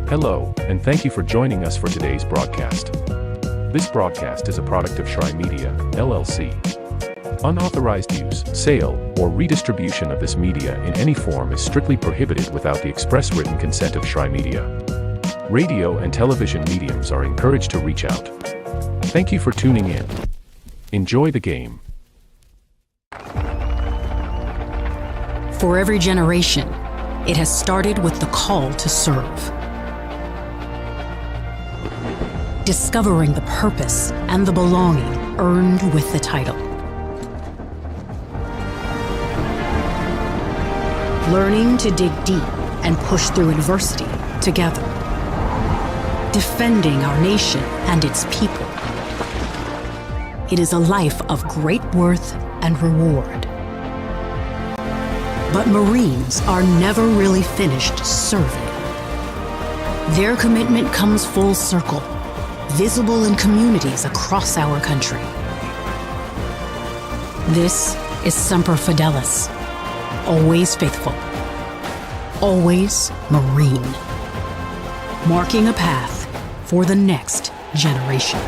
Hello, and thank you for joining us for today's broadcast. This broadcast is a product of Shry Media, LLC. Unauthorized use, sale, or redistribution of this media in any form is strictly prohibited without the express written consent of Shry Media. Radio and television mediums are encouraged to reach out. Thank you for tuning in. Enjoy the game. For every generation, it has started with the call to serve. Discovering the purpose and the belonging earned with the title. Learning to dig deep and push through adversity together. Defending our nation and its people. It is a life of great worth and reward. But Marines are never really finished serving. Their commitment comes full circle, visible in communities across our country. This is Semper Fidelis, always faithful, always Marine, marking a path for the next generation.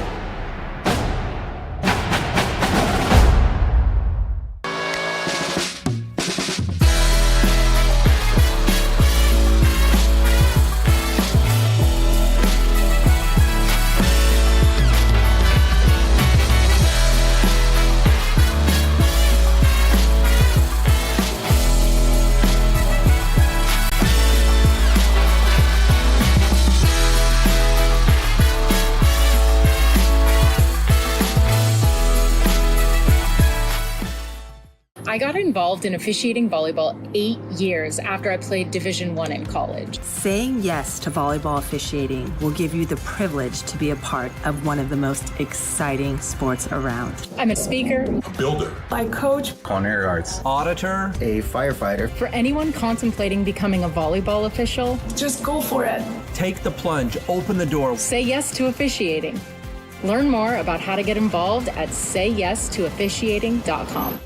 I got involved in officiating volleyball 8 years after I played Division I in college. Saying yes to volleyball officiating will give you the privilege to be a part of one of the most exciting sports around. I'm a speaker, a builder, I coach, culinary arts, auditor, a firefighter. For anyone contemplating becoming a volleyball official, just go for it. Take the plunge, open the door. Say yes to officiating. Learn more about how to get involved at sayyes2officiating.com.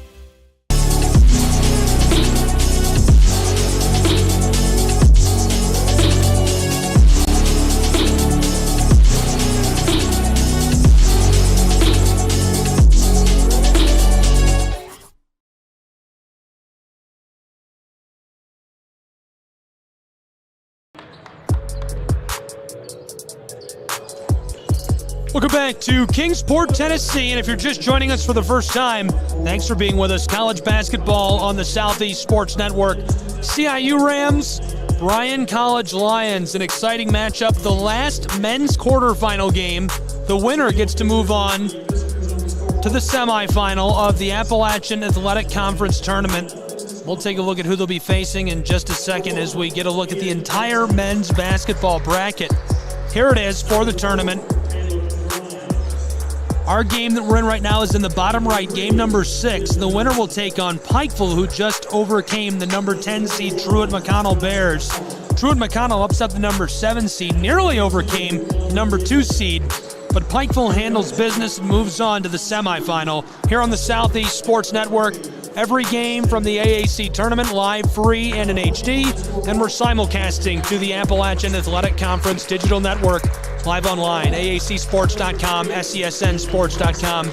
Welcome back to Kingsport, Tennessee, and if you're just joining us for the first time, thanks for being with us. College basketball on the Southeast Sports Network. CIU Rams, Bryan College Lions, an exciting matchup. The last men's quarterfinal game. The winner gets to move on to the semifinal of the Appalachian Athletic Conference Tournament. We'll take a look at who they'll be facing in just a second as we get a look at the entire men's basketball bracket. Here it is for the tournament. Our game that we're in right now is in the bottom right, game number 6. The winner will take on Pikeville, who just overcame the number 10 seed Truett-McConnell Bears. Truett-McConnell upset the number 7 seed, nearly overcame the number 2 seed, but Pikeville handles business and moves on to the semifinal. Here on the Southeast Sports Network, every game from the AAC tournament live, free, and in HD, and we're simulcasting to the Appalachian Athletic Conference Digital Network, live online, aacsports.com, sesnsports.com.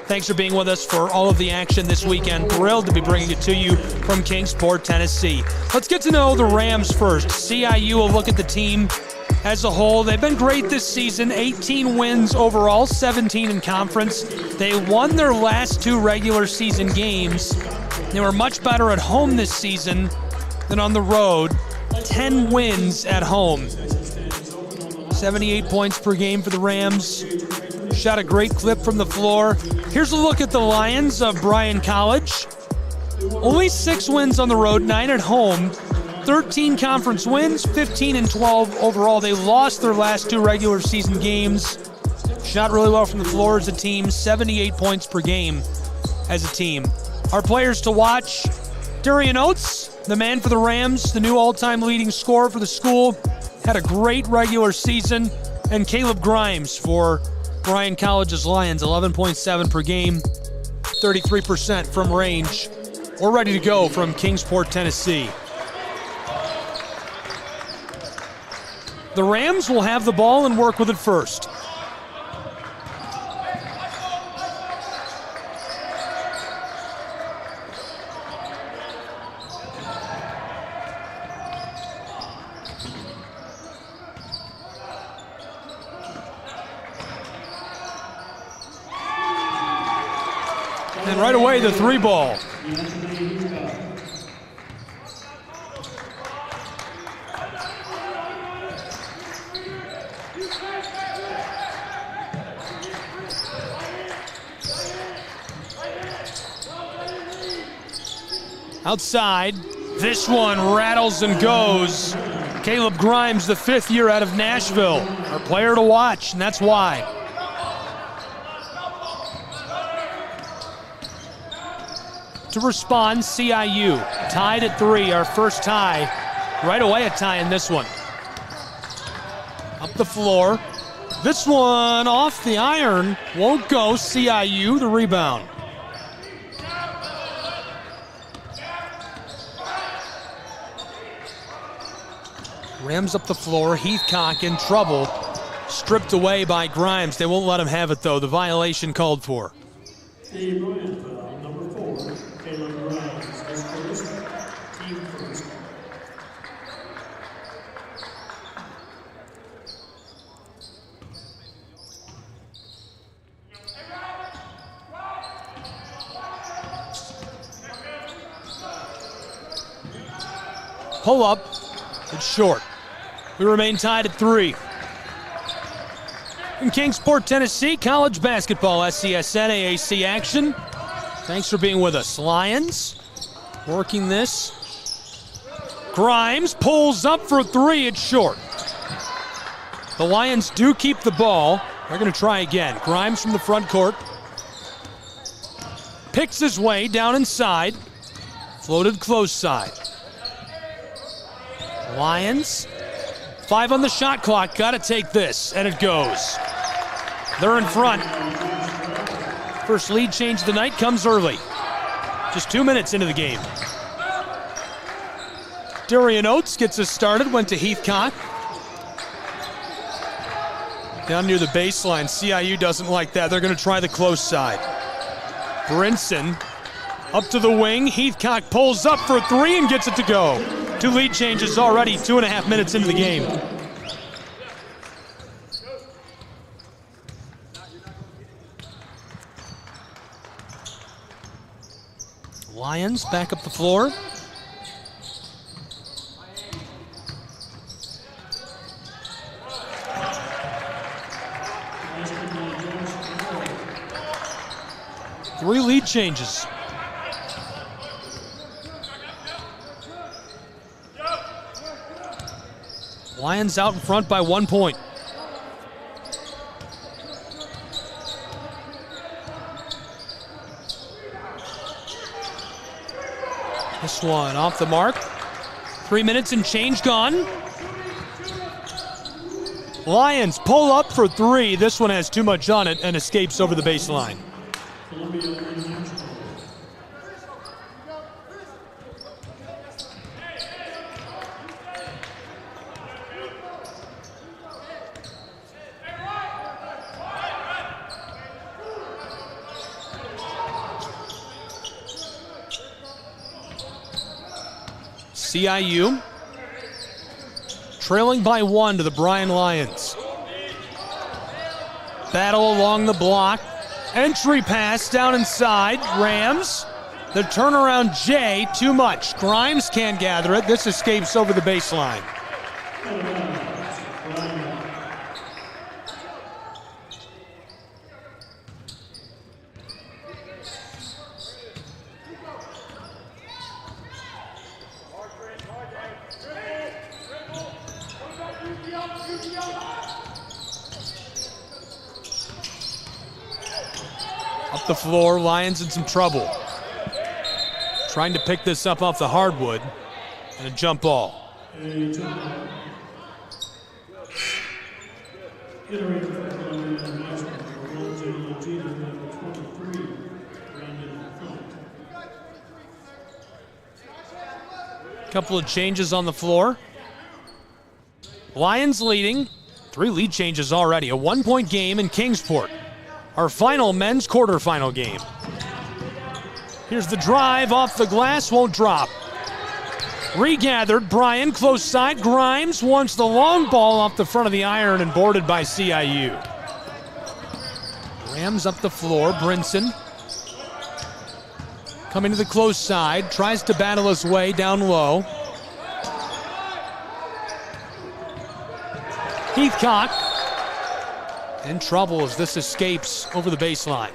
Thanks for being with us for all of the action this weekend. Thrilled to be bringing it to you from Kingsport, Tennessee. Let's get to know the Rams first. CIU will look at the team as a whole. They've been great this season, 18 wins overall, 17 in conference. They won their last 2 regular season games. They were much better at home this season than on the road. 10 wins at home. 78 points per game for the Rams. Shot a great clip from the floor. Here's a look at the Lions of Bryan College. Only 6 wins on the road, 9 at home. 13 conference wins, 15 and 12 overall. They lost their last 2 regular season games. Shot really well from the floor as a team, 78 points per game as a team. Our players to watch, Darian Oates, the man for the Rams, the new all-time leading scorer for the school, had a great regular season, and Caleb Grimes for Bryan College's Lions, 11.7 per game, 33% from range. We're ready to go from Kingsport, Tennessee. The Rams will have the ball and work with it first. And right away, the 3 ball. Outside, this one rattles and goes. Caleb Grimes, the 5th year out of Nashville, our player to watch, and that's why. To respond, CIU, tied at 3, our first tie. Right away a tie in this one. Up the floor. This one off the iron, won't go. CIU, the rebound. Rams up the floor, Heathcock in trouble. Stripped away by Grimes. They won't let him have it though, the violation called for. Bryan foul, number 4, Caleb Grimes, his first, team first. Pull up, it's short. We remain tied at 3. In Kingsport, Tennessee, college basketball, SCSN AAC action. Thanks for being with us. Lions working this. Grimes pulls up for 3, it's short. The Lions do keep the ball. They're going to try again. Grimes from the front court. Picks his way down inside. Floated close side. Lions, 5 on the shot clock, gotta take this, and it goes. They're in front. First lead change of the night comes early. Just 2 minutes into the game. Darian Oates gets us started, went to Heathcock. Down near the baseline, CIU doesn't like that. They're gonna try the close side. Brinson up to the wing. Heathcock pulls up for 3 and gets it to go. 2 lead changes already, 2.5 minutes into the game. Lions back up the floor. Three lead changes. Lions out in front by 1 point. This one off the mark. 3 minutes and change gone. Lions pull up for 3. This one has too much on it and escapes over the baseline. CIU trailing by 1 to the Bryan Lions. Battle along the block. Entry pass down inside. Rams. The turnaround J, too much. Grimes can't gather it. This escapes over the baseline. Up the floor, Lions in some trouble. Trying to pick this up off the hardwood, and a jump ball. Couple of changes on the floor. Lions leading. 3 lead changes already. A 1-point game in Kingsport. Our final men's quarterfinal game. Here's the drive off the glass, won't drop. Regathered, Bryan, close side. Grimes wants the long ball off the front of the iron and boarded by CIU. Rams up the floor, Brinson. Coming to the close side, tries to battle his way down low. Heathcock in trouble as this escapes over the baseline.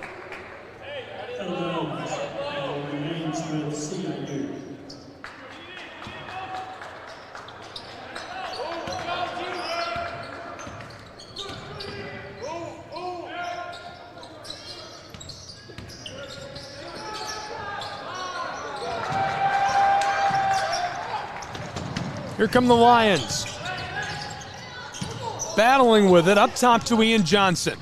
Here come the Lions. Battling with it, up top to Ian Johnson.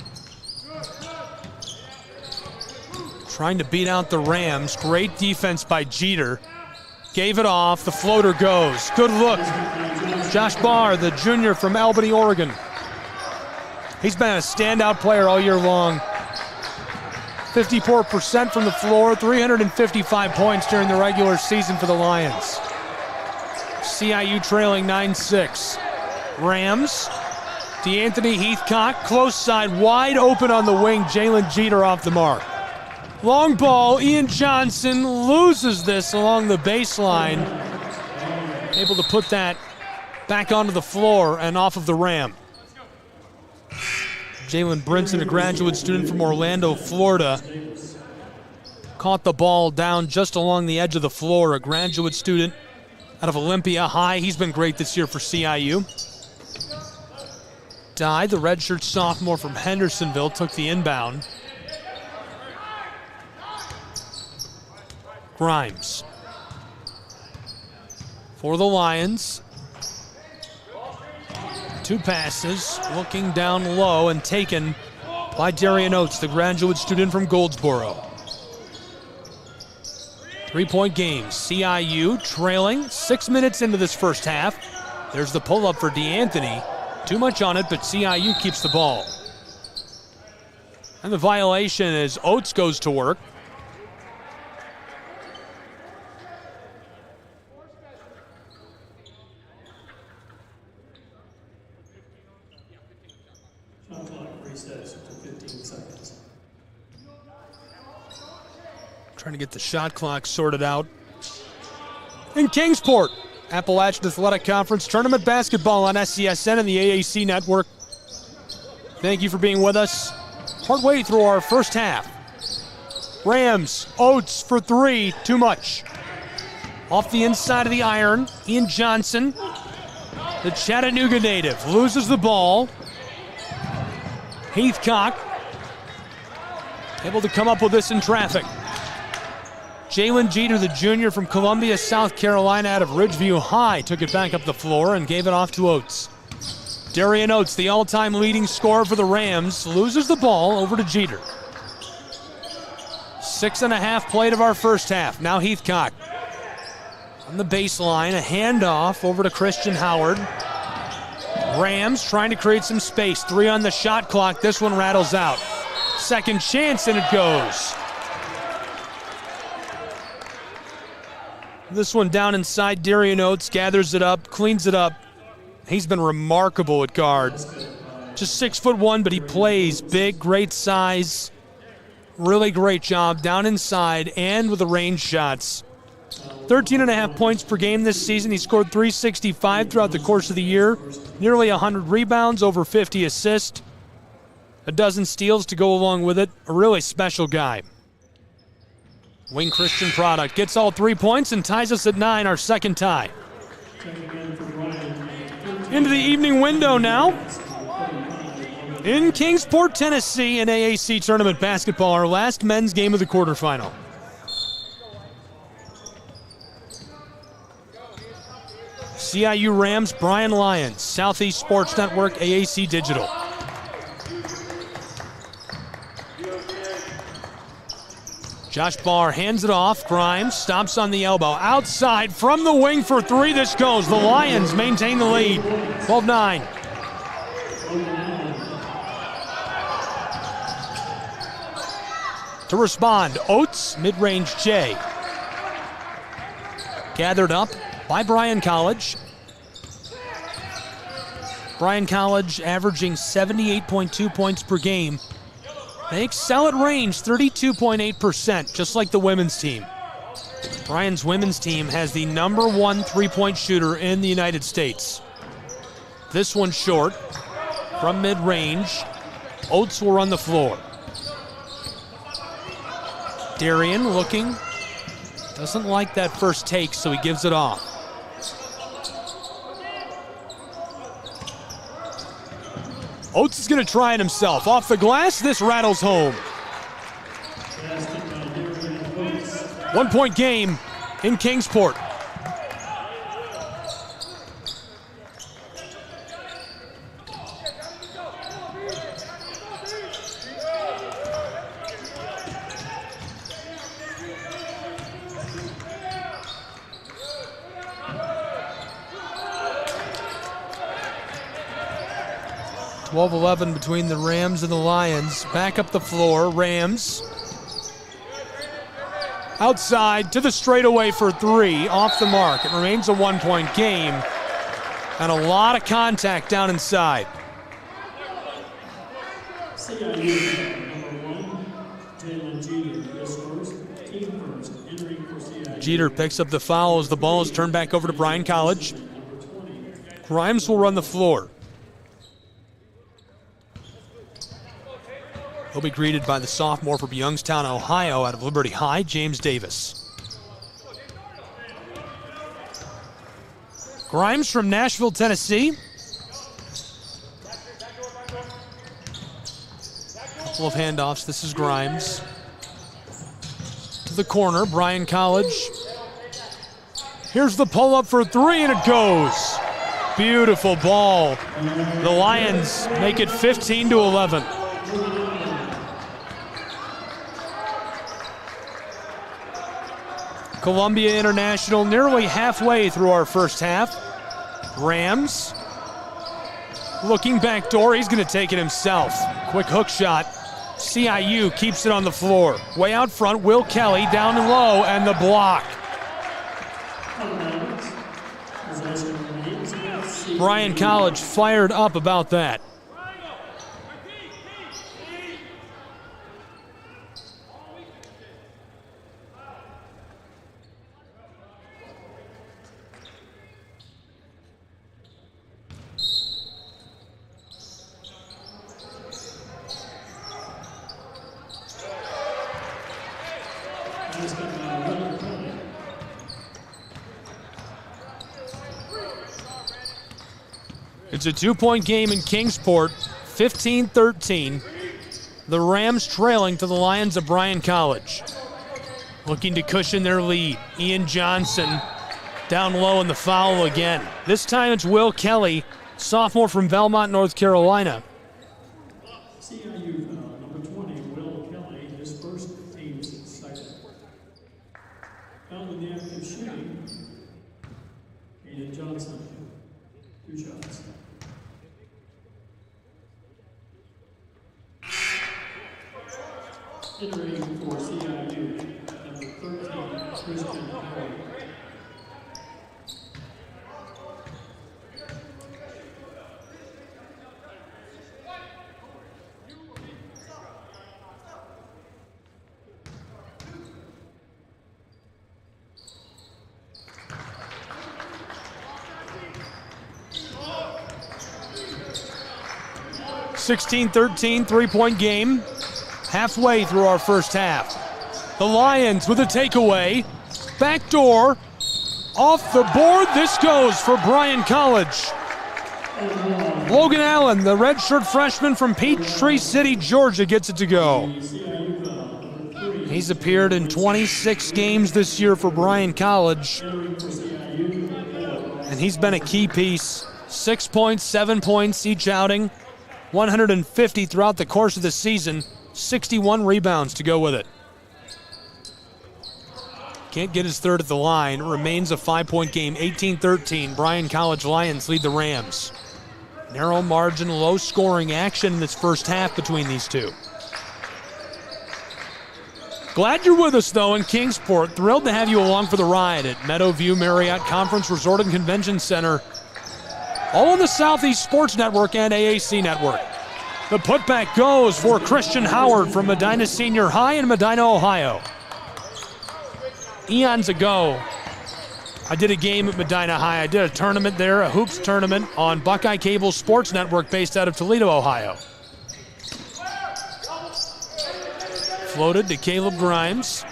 Trying to beat out the Rams. Great defense by Jeter. Gave it off, the floater goes. Good look. Josh Barr, the junior from Albany, Oregon. He's been a standout player all year long. 54% from the floor, 355 points during the regular season for the Lions. CIU trailing 9-6. Rams. DeAnthony Heathcock, close side, wide open on the wing. Jalen Jeter off the mark. Long ball, Ian Johnson loses this along the baseline. Able to put that back onto the floor and off of the ram. Jalen Brinson, a graduate student from Orlando, Florida, caught the ball down just along the edge of the floor. A graduate student out of Olympia High. He's been great this year for CIU. Dye, the redshirt sophomore from Hendersonville, took the inbound. Grimes for the Lions. 2 passes, looking down low and taken by Darian Oates, the graduate student from Goldsboro. 3-point game. CIU trailing 6 minutes into this first half. There's the pull-up for DeAnthony. Too much on it, but CIU keeps the ball. And the violation as Oates goes to work. Shot clock resets to 15 seconds. Trying to get the shot clock sorted out. In Kingsport, Appalachian Athletic Conference Tournament Basketball on SCSN and the AAC Network. Thank you for being with us. Partway through our first half. Rams, Oates for 3, too much. Off the inside of the iron, Ian Johnson, the Chattanooga native, loses the ball. Heathcock, able to come up with this in traffic. Jalen Jeter, the junior from Columbia, South Carolina, out of Ridgeview High, took it back up the floor and gave it off to Oates. Darian Oates, the all-time leading scorer for the Rams, loses the ball over to Jeter. 6.5 played of our first half. Now Heathcock on the baseline, a handoff over to Christian Howard. Rams trying to create some space. 3 on the shot clock. This one rattles out. Second chance, and it goes. This one down inside. Darian Oates gathers it up, cleans it up. He's been remarkable at guard. Just 6'1", but he plays big, great size. Really great job down inside and with the range shots. 13.5 points per game this season. He scored 365 throughout the course of the year. Nearly 100 rebounds, over 50 assists. A dozen steals to go along with it. A really special guy. Wing Christian product gets all 3 points and ties us at 9, our second tie. Into the evening window now. In Kingsport, Tennessee, in AAC Tournament Basketball, our last men's game of the quarterfinal. CIU Rams, Bryan Lions, Southeast Sports Network, AAC Digital. Josh Barr hands it off. Grimes stops on the elbow. Outside from the wing for three. This goes. The Lions maintain the lead. 12-9. To respond, Oates, mid-range J. Gathered up by Bryan College. Bryan College averaging 78.2 points per game. They excel at range, 32.8%, just like the women's team. Bryan's women's team has the #1 three-point shooter in the United States. This one short from mid-range. Oates will run the floor. Darian looking. Doesn't like that first take, so he gives it off. Oates is going to try it himself. Off the glass, this rattles home. 1-point game in Kingsport. (12-11) between the Rams and the Lions. Back up the floor, Rams. Outside to the straightaway for three, off the mark. It remains a 1-point game. And a lot of contact down inside. Jeter picks up the foul as the ball is turned back over to Bryan College. Grimes will run the floor. He'll be greeted by the sophomore from Youngstown, Ohio, out of Liberty High, James Davis. Grimes from Nashville, Tennessee. Couple of handoffs. This is Grimes. To the corner, Bryan College. Here's the pull-up for three, and it goes. Beautiful ball. The Lions make it 15-11. Columbia International nearly halfway through our first half. Rams looking backdoor. He's going to take it himself. Quick hook shot. CIU keeps it on the floor. Way out front, Will Kelly down low, and the block. Bryan College fired up about that. It's a 2-point game in Kingsport, 15-13. The Rams trailing to the Lions of Bryan College. Looking to cushion their lead. Ian Johnson down low in the foul again. This time it's Will Kelly, sophomore from Belmont, North Carolina. CIU foul, number 20, Will Kelly, his first, team's second. Foul in the act of shooting, Ian Johnson, 2 shots. Entering for CIU, number 13, Christian Howard. (16-13) 3-point game. Halfway through our first half. The Lions with a takeaway. Backdoor. Off the board. This goes for Bryan College. Logan Allen, the redshirt freshman from Peachtree City, Georgia, gets it to go. He's appeared in 26 games this year for Bryan College. And he's been a key piece. 6 points, 7 points each outing. 150 throughout the course of the season. 61 rebounds to go with it. Can't get his third at the line. Remains a 5-point game, 18-13. Bryan College Lions lead the Rams. Narrow margin, low scoring action in this first half between these two. Glad you're with us, though, in Kingsport. Thrilled to have you along for the ride at Meadowview Marriott Conference Resort and Convention Center. All on the Southeast Sports Network and AAC Network. The putback goes for Christian Howard from Medina Senior High in Medina, Ohio. Eons ago, I did a game at Medina High. I did a tournament there, a hoops tournament on Buckeye Cable Sports Network based out of Toledo, Ohio. Floated to Caleb Grimes.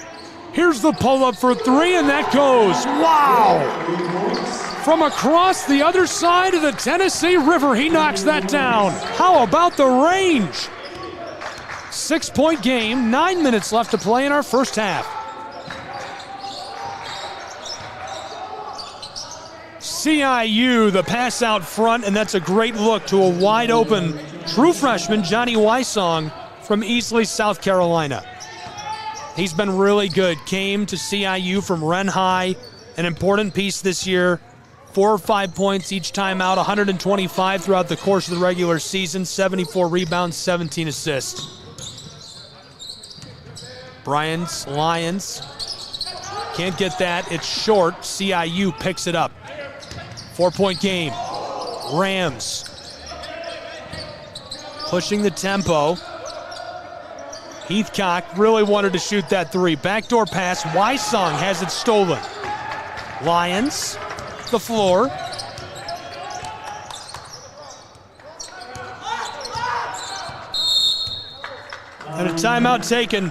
Here's the pull-up for three, and that goes. Wow! From across the other side of the Tennessee River, he knocks that down. How about the range? 6-point game, 9 minutes left to play in our first half. CIU, the pass out front, and that's a great look to a wide open true freshman, Johnny Wysong from Easley, South Carolina. He's been really good. Came to CIU from Wren High, an important piece this year. 4 or 5 points each time out, 125 throughout the course of the regular season, 74 rebounds, 17 assists. Bryan's Lions can't get that. It's short. CIU picks it up. 4-point game. Rams pushing the tempo. Heathcock really wanted to shoot that three. Backdoor pass. Wysong has it stolen. Lions, the floor. And a timeout taken.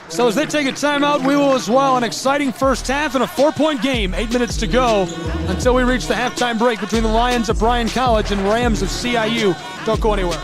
So as they take a timeout, we will as well. An exciting first half and a 4-point game. 8 minutes to go until we reach the halftime break between the Lions of Bryan College and Rams of CIU. Don't go anywhere.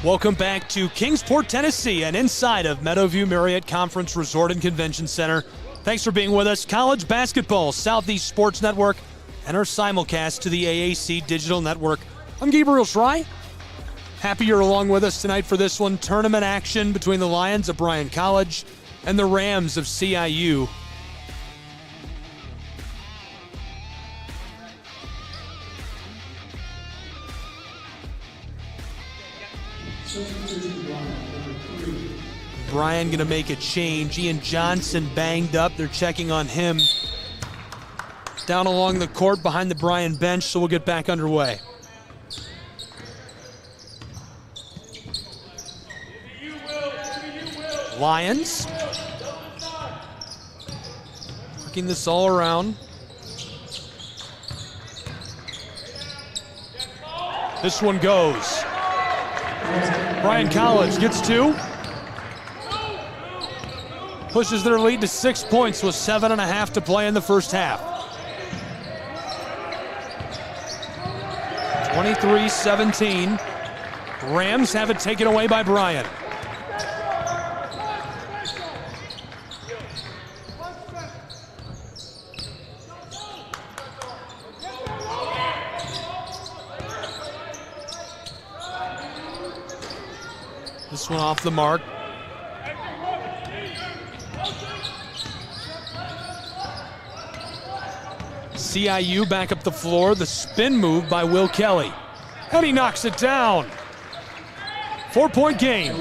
Welcome back to Kingsport, Tennessee, and inside of Meadowview Marriott Conference Resort and Convention Center. Thanks for being with us. College basketball, Southeast Sports Network, and our simulcast to the AAC Digital Network. I'm Gabriel Schrei. Happy you're along with us tonight for this one. Tournament action between the Lions of Bryan College and the Rams of CIU. Bryan going to make a change. Ian Johnson banged up. They're checking on him. Down along the court behind the Bryan bench, so we'll get back underway. Lions. Working this all around. This one goes. Bryan College gets two. Pushes their lead to 6 points with 7.5 to play in the first half. 23-17. Rams have it taken away by Bryan. This one off the mark. CIU back up the floor. The spin move by Will Kelly. And he knocks it down. 4-point game.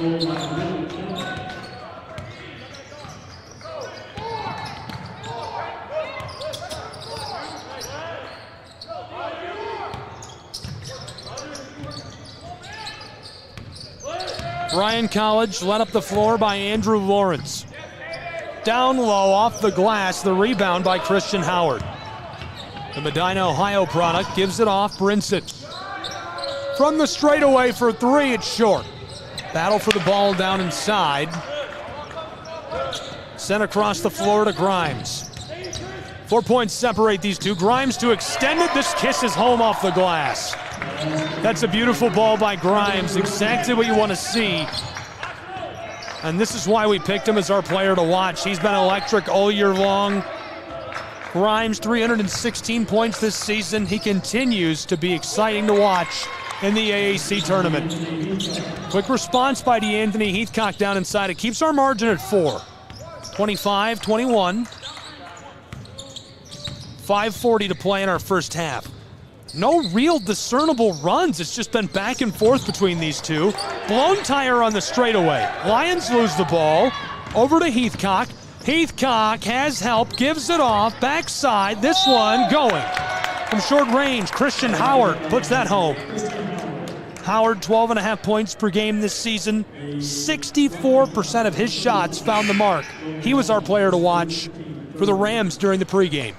Bryan College led up the floor by Andrew Lawrence. Down low off the glass, the rebound by Christian Howard. The Medina, Ohio product gives it off Brinson. From the straightaway for three, it's short. Battle for the ball down inside. Sent across the floor to Grimes. 4 points separate these two. Grimes to extend it. This kisses home off the glass. That's a beautiful ball by Grimes. Exactly what you want to see. And this is why we picked him as our player to watch. He's been electric all year long. Grimes, 316 points this season. He continues to be exciting to watch in the AAC tournament. Quick response by DeAnthony Heathcock down inside. It keeps our margin at 4. 25-21. 5:40 to play in our first half. No real discernible runs. It's just been back and forth between these two. Blown tire on the straightaway. Lions lose the ball. Over to Heathcock. Heathcock has help, gives it off. Backside, this one going. From short range, Christian Howard puts that home. Howard, 12.5 points per game this season. 64% of his shots found the mark. He was our player to watch for the Rams during the pregame.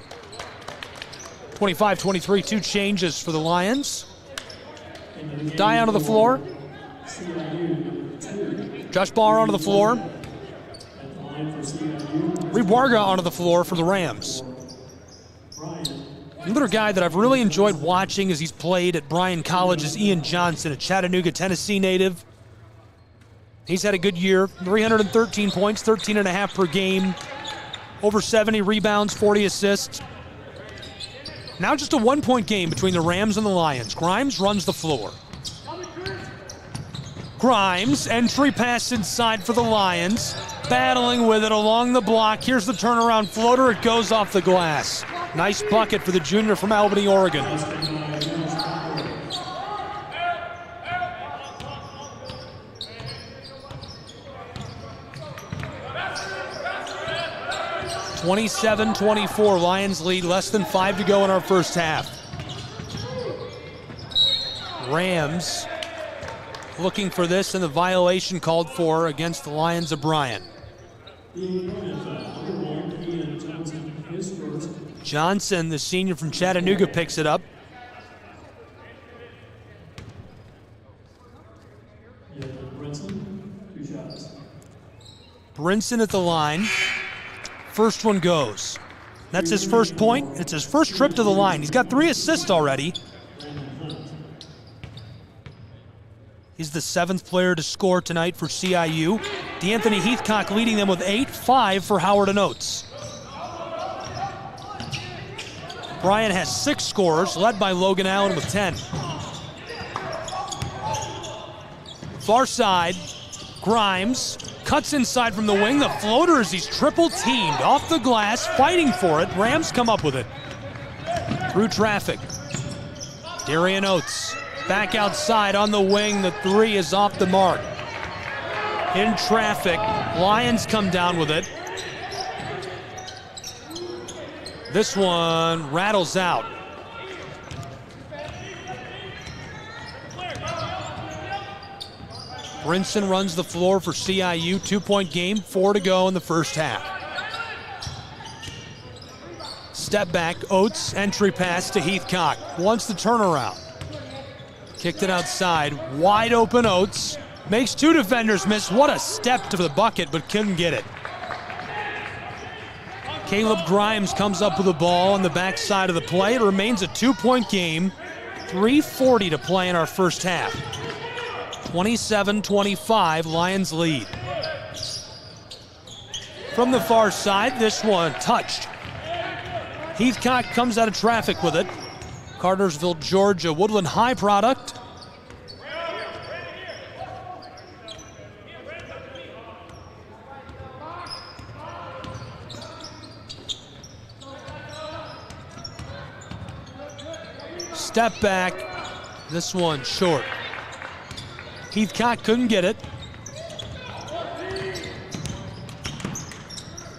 25-23, 2 changes for the Lions. Dye onto the floor. Josh Barr onto the floor. Reed Warga onto the floor for the Rams. Another guy that I've really enjoyed watching as he's played at Bryan College is Ian Johnson, a Chattanooga, Tennessee native. He's had a good year. 313 points, 13.5 per game. Over 70 rebounds, 40 assists. Now just a 1-point game between the Rams and the Lions. Grimes runs the floor. Grimes, entry pass inside for the Lions. Battling with it along the block. Here's the turnaround floater. It goes off the glass. Nice bucket for the junior from Albany, Oregon. (27-24) Lions lead, less than 5 to go in our first half. Rams looking for this, and the violation called for against the Lions of Bryan. Johnson, the senior from Chattanooga, picks it up. Brinson at the line. First one goes. That's his first point. It's his first trip to the line. He's got 3 assists already. He's the 7th player to score tonight for CIU. DeAnthony Heathcock leading them with 8, 5 for Howard and Oates. Bryan has 6 scorers, led by Logan Allen with 10. Far side, Grimes cuts inside from the wing. The floater as he's triple teamed off the glass, fighting for it. Rams come up with it. Through traffic. Darian Oates back outside on the wing. The 3 is off the mark. In traffic, Lions come down with it. This one rattles out. Brinson runs the floor for CIU. 2-point game, 4 to go in the first half. Step back, Oates, entry pass to Heathcock. Wants the turnaround. Kicked it outside, wide open Oates. Makes 2 defenders miss. What a step to the bucket, but couldn't get it. Caleb Grimes comes up with the ball on the backside of the play. It remains a 2-point game. 3:40 to play in our first half. 27-25, Lions lead. From the far side, this one touched. Heathcock comes out of traffic with it. Cartersville, Georgia, Woodland High product. Step back, this one short. Heathcock couldn't get it.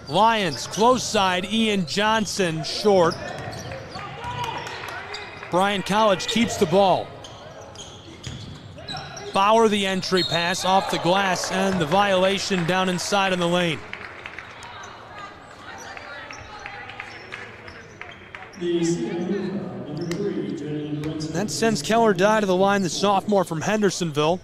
Lions, close side, Ian Johnson, short. Bryan College keeps the ball. Bauer the entry pass off the glass and the violation down inside in the lane. That sends Keller Dye to the line, the sophomore from Hendersonville.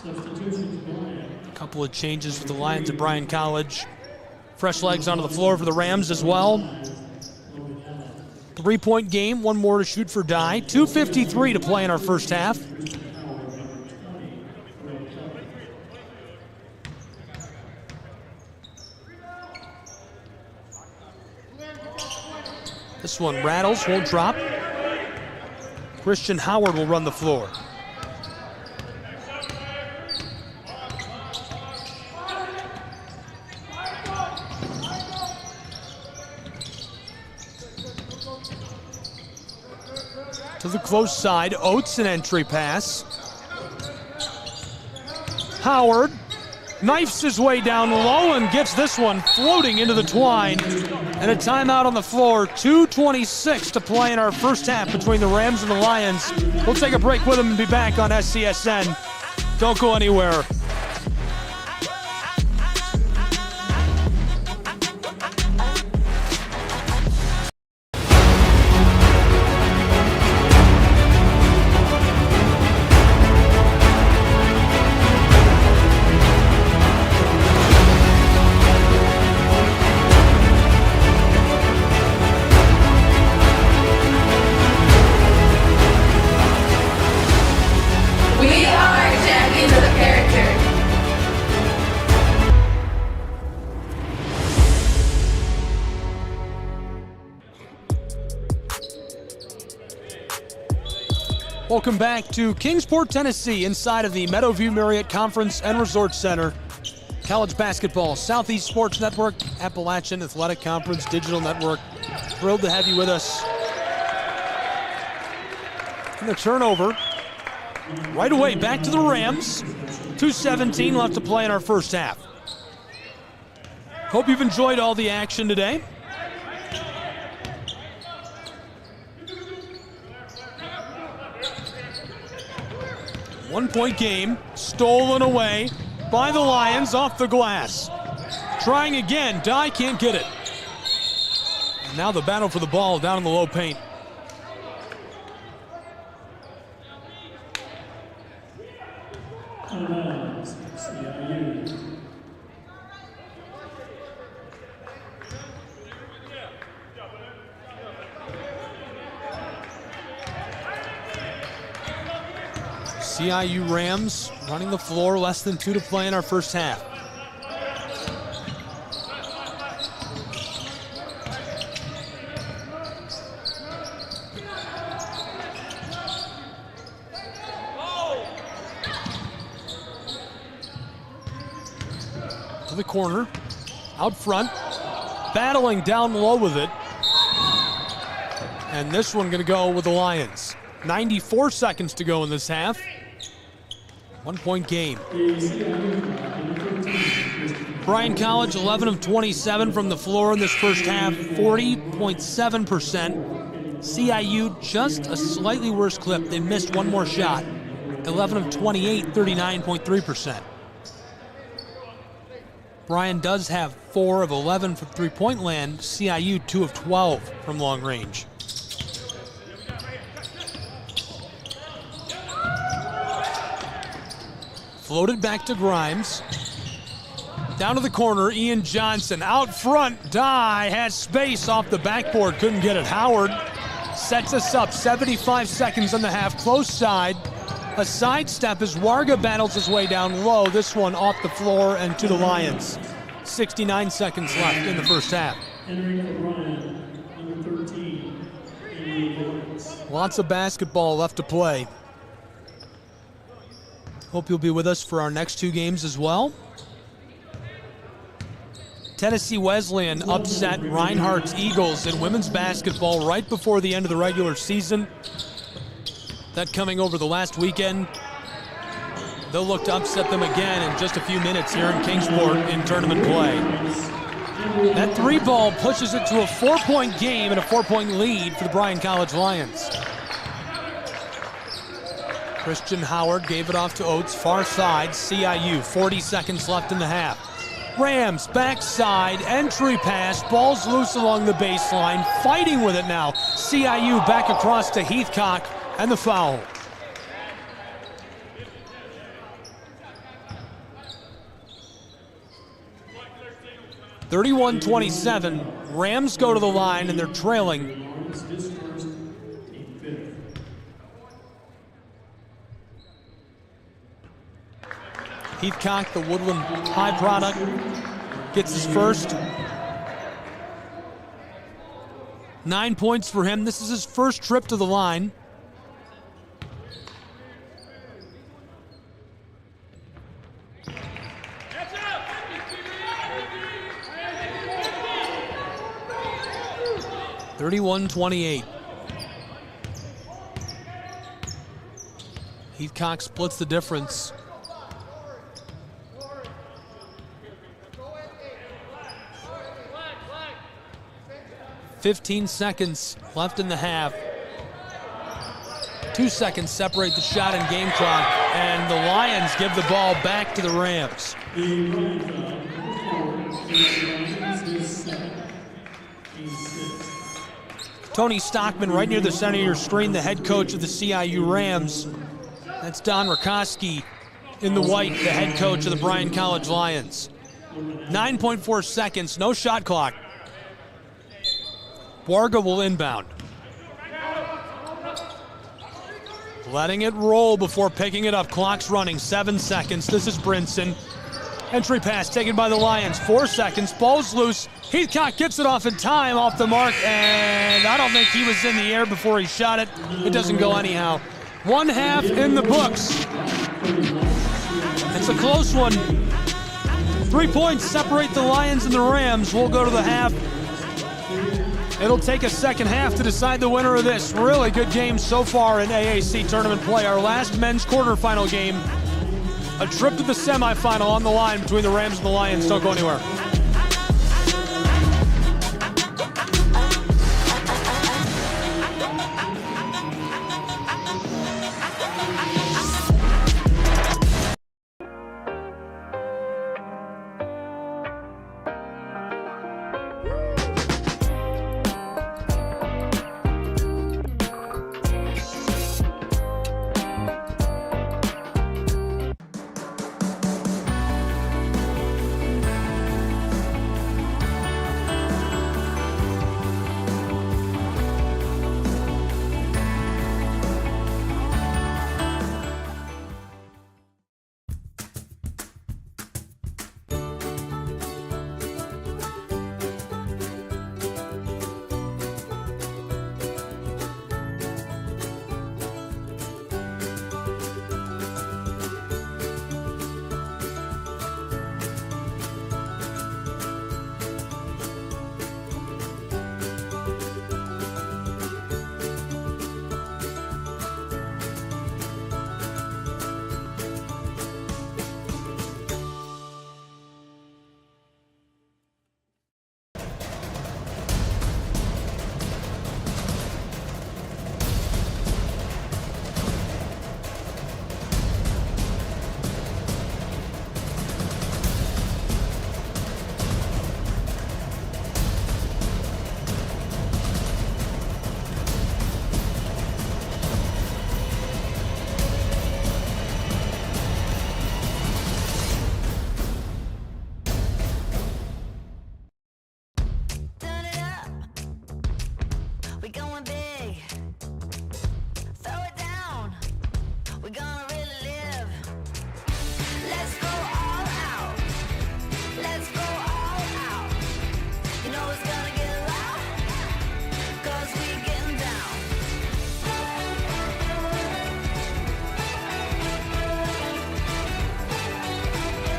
A couple of changes for the Lions at Bryan College. Fresh legs onto the floor for the Rams as well. 3-point game, one more to shoot for Dye. 2:53 to play in our first half. This one rattles, won't drop. Christian Howard will run the floor. To the close side, Oates an entry pass. Howard knifes his way down low and gets this one floating into the twine. And a timeout on the floor, 2:26 to play in our first half between the Rams and the Lions. We'll take a break with them and be back on SCSN. Don't go anywhere. Welcome back to Kingsport, Tennessee, inside of the Meadowview Marriott Conference and Resort Center. College basketball, Southeast Sports Network, Appalachian Athletic Conference, Digital Network. Thrilled to have you with us. And the turnover right away back to the Rams. 2:17 left to play in our first half. Hope you've enjoyed all the action today. One-point game, stolen away by the Lions off the glass. Trying again, Dye can't get it. And now the battle for the ball down in the low paint. CIU Rams running the floor, less than 2 to play in our first half. To the corner, out front, battling down low with it. And this one gonna go with the Lions. 94 seconds to go in this half. 1-point game. Bryan College, 11 of 27 from the floor in this first half, 40.7%. CIU, just a slightly worse clip. They missed one more shot. 11 of 28, 39.3%. Bryan does have 4 of 11 from three-point land. CIU, 2 of 12 from long range. Floated back to Grimes. Down to the corner, Ian Johnson. Out front, Dye has space off the backboard, couldn't get it. Howard sets us up, 75 seconds on the half, close side. A sidestep as Warga battles his way down low. This one off the floor and to the Lions. 69 seconds left in the first half. Lots of basketball left to play. Hope you'll be with us for our next two games as well. Tennessee Wesleyan upset Reinhardt's Eagles in women's basketball right before the end of the regular season. That coming over the last weekend. They'll look to upset them again in just a few minutes here in Kingsport in tournament play. That three ball pushes it to a 4-point game and a 4-point lead for the Bryan College Lions. Christian Howard gave it off to Oates, far side, CIU, 40 seconds left in the half. Rams, backside, entry pass, ball's loose along the baseline, fighting with it now. CIU back across to Heathcock, and the foul. (31-27), Rams go to the line and they're trailing. Heathcock, the Woodland High product, gets his first. 9 points for him. This is his first trip to the line. (31-28). Heathcock splits the difference. 15 seconds left in the half. 2 seconds separate the shot and game clock, and the Lions give the ball back to the Rams. Tony Stockman right near the center of your screen, the head coach of the CIU Rams. That's Don Rakoski in the white, the head coach of the Bryan College Lions. 9.4 seconds, no shot clock. Warga will inbound. Letting it roll before picking it up. Clock's running, 7 seconds. This is Brinson. Entry pass taken by the Lions, 4 seconds. Ball's loose. Heathcock gets it off in time, off the mark, and I don't think he was in the air before he shot it. It doesn't go anyhow. 1 half in the books. It's a close one. 3 points separate the Lions and the Rams. We'll go to the half. It'll take a second half to decide the winner of this. Really good game so far in AAC tournament play. Our last men's quarterfinal game. A trip to the semifinal on the line between the Rams and the Lions. Don't go anywhere.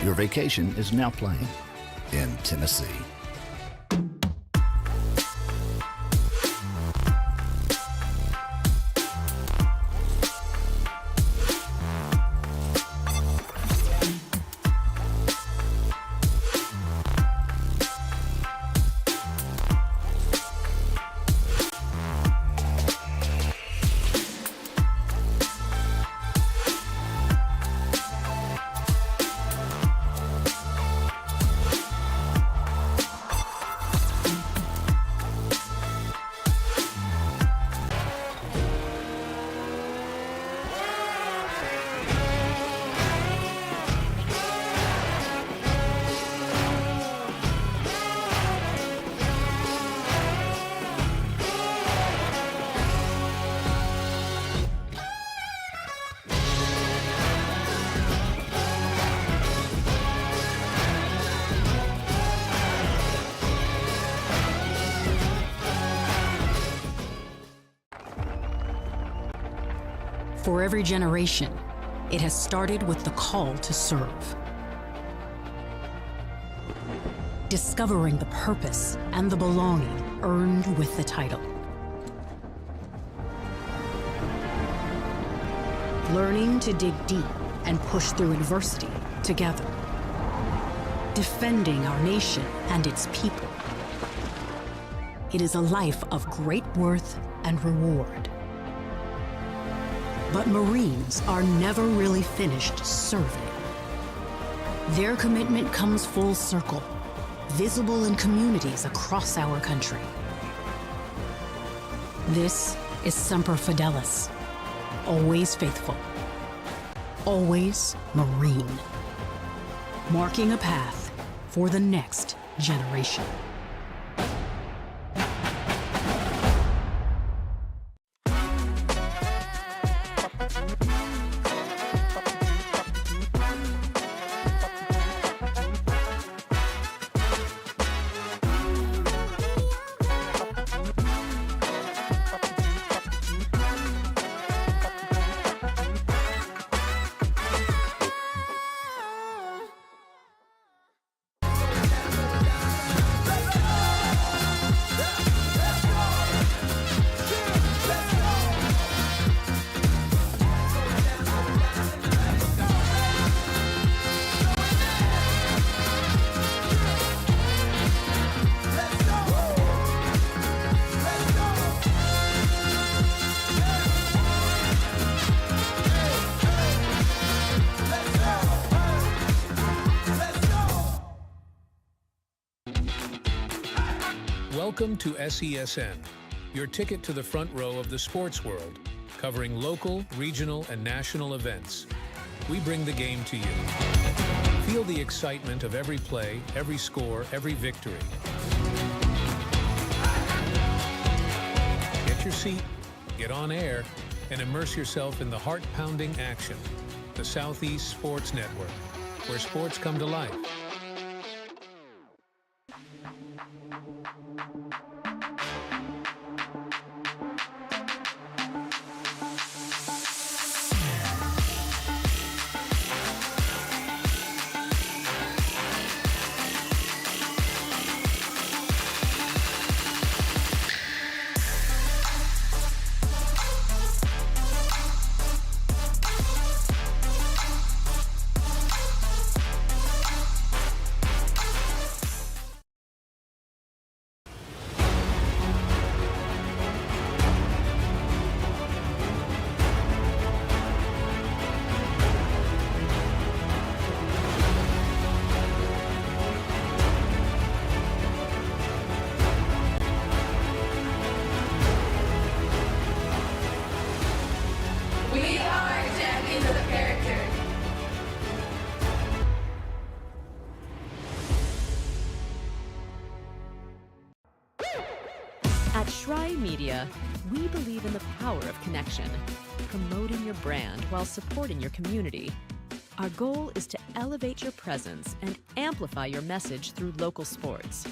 Your vacation is now playing in Tennessee. For every generation, it has started with the call to serve. Discovering the purpose and the belonging earned with the title. Learning to dig deep and push through adversity together. Defending our nation and its people. It is a life of great worth and reward. But Marines are never really finished serving. Their commitment comes full circle, visible in communities across our country. This is Semper Fidelis, always faithful, always Marine, marking a path for the next generation. Welcome to SESN, your ticket to the front row of the sports world, covering local, regional, and national events. We bring the game to you. Feel the excitement of every play, every score, every victory. Get your seat, get on air, and immerse yourself in the heart-pounding action. The Southeast Sports Network, where sports come to life. At Shry Media, we believe in the power of connection, promoting your brand while supporting your community. Our goal is to elevate your presence and amplify your message through local sports.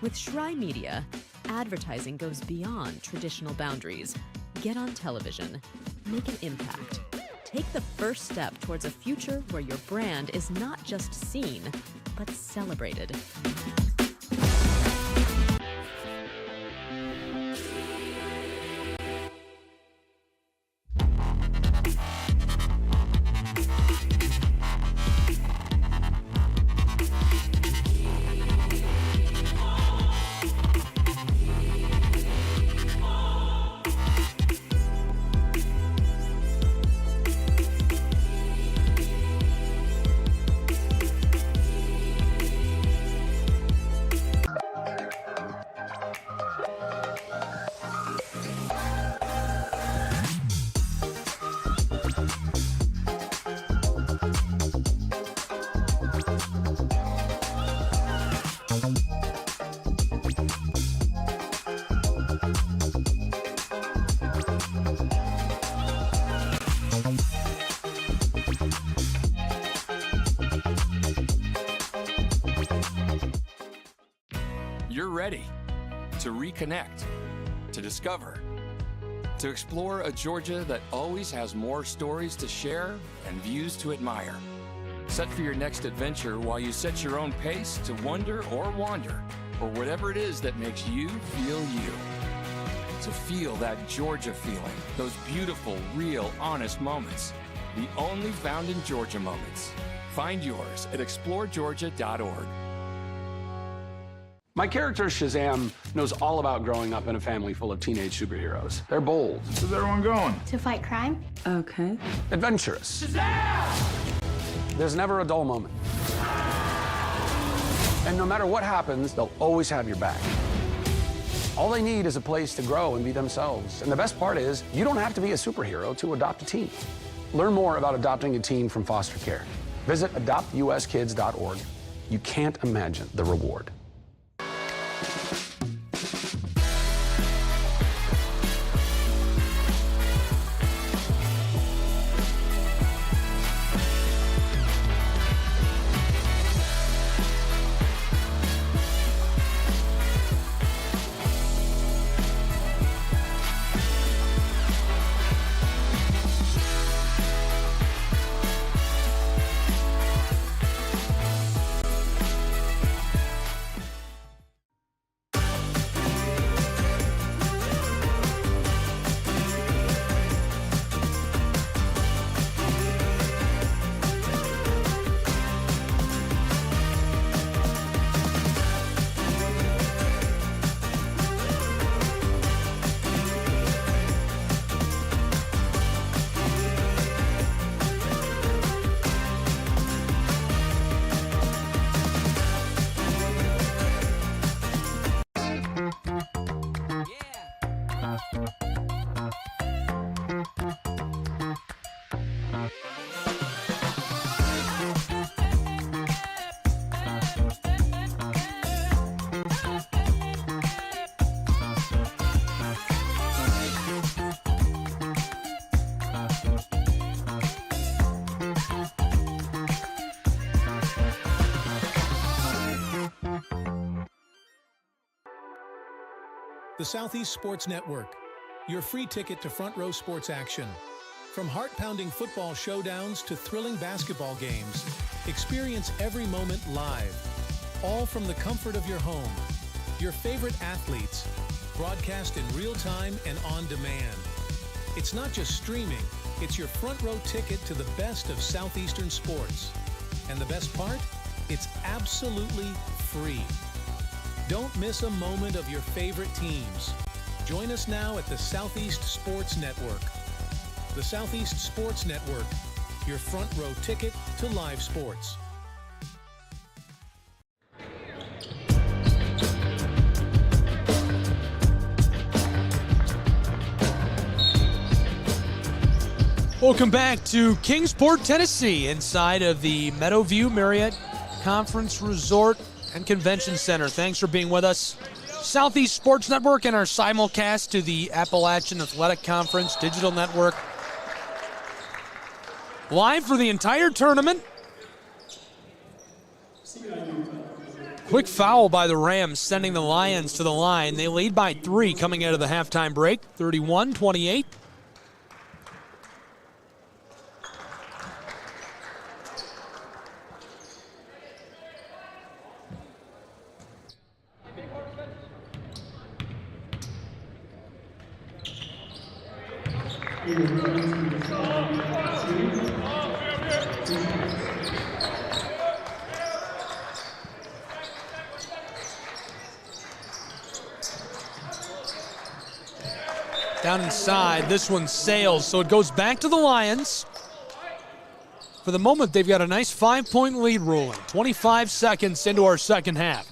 With Shry Media, advertising goes beyond traditional boundaries. Get on television, make an impact, Take the first step towards a future where your brand is not just seen, but celebrated. You're ready to reconnect, to discover, to explore a Georgia that always has more stories to share and views to admire. Set for your next adventure while you set your own pace to wonder or wander, or whatever it is that makes you feel you. To feel that Georgia feeling, those beautiful, real, honest moments. The only found in Georgia moments. Find yours at exploregeorgia.org. My character, Shazam, knows all about growing up in a family full of teenage superheroes. They're bold. Where's everyone going? To fight crime. Okay. Adventurous. Shazam! There's never a dull moment. And no matter what happens, they'll always have your back. All they need is a place to grow and be themselves. And the best part is, you don't have to be a superhero to adopt a teen. Learn more about adopting a teen from foster care. Visit adoptuskids.org. You can't imagine the reward. The Southeast Sports Network, your free ticket to front row sports action. From heart-pounding football showdowns to thrilling basketball games, experience every moment live, all from the comfort of your home. Your favorite athletes, broadcast in real time and on demand. It's not just streaming, it's your front row ticket to the best of Southeastern sports. And the best part? It's absolutely free. Don't miss a moment of your favorite teams. Join us now at the Southeast Sports Network. The Southeast Sports Network, your front row ticket to live sports. Welcome back to Kingsport, Tennessee, inside of the Meadowview Marriott Conference Resort and Convention Center. Thanks for being with us. Southeast Sports Network and our simulcast to the Appalachian Athletic Conference Digital Network. Live for the entire tournament. Quick foul by the Rams, sending the Lions to the line. They lead by 3 coming out of the halftime break, 31-28. Down inside, this one sails, so it goes back to the Lions. For the moment, they've got a nice 5-point lead rolling. 25 seconds into our second half.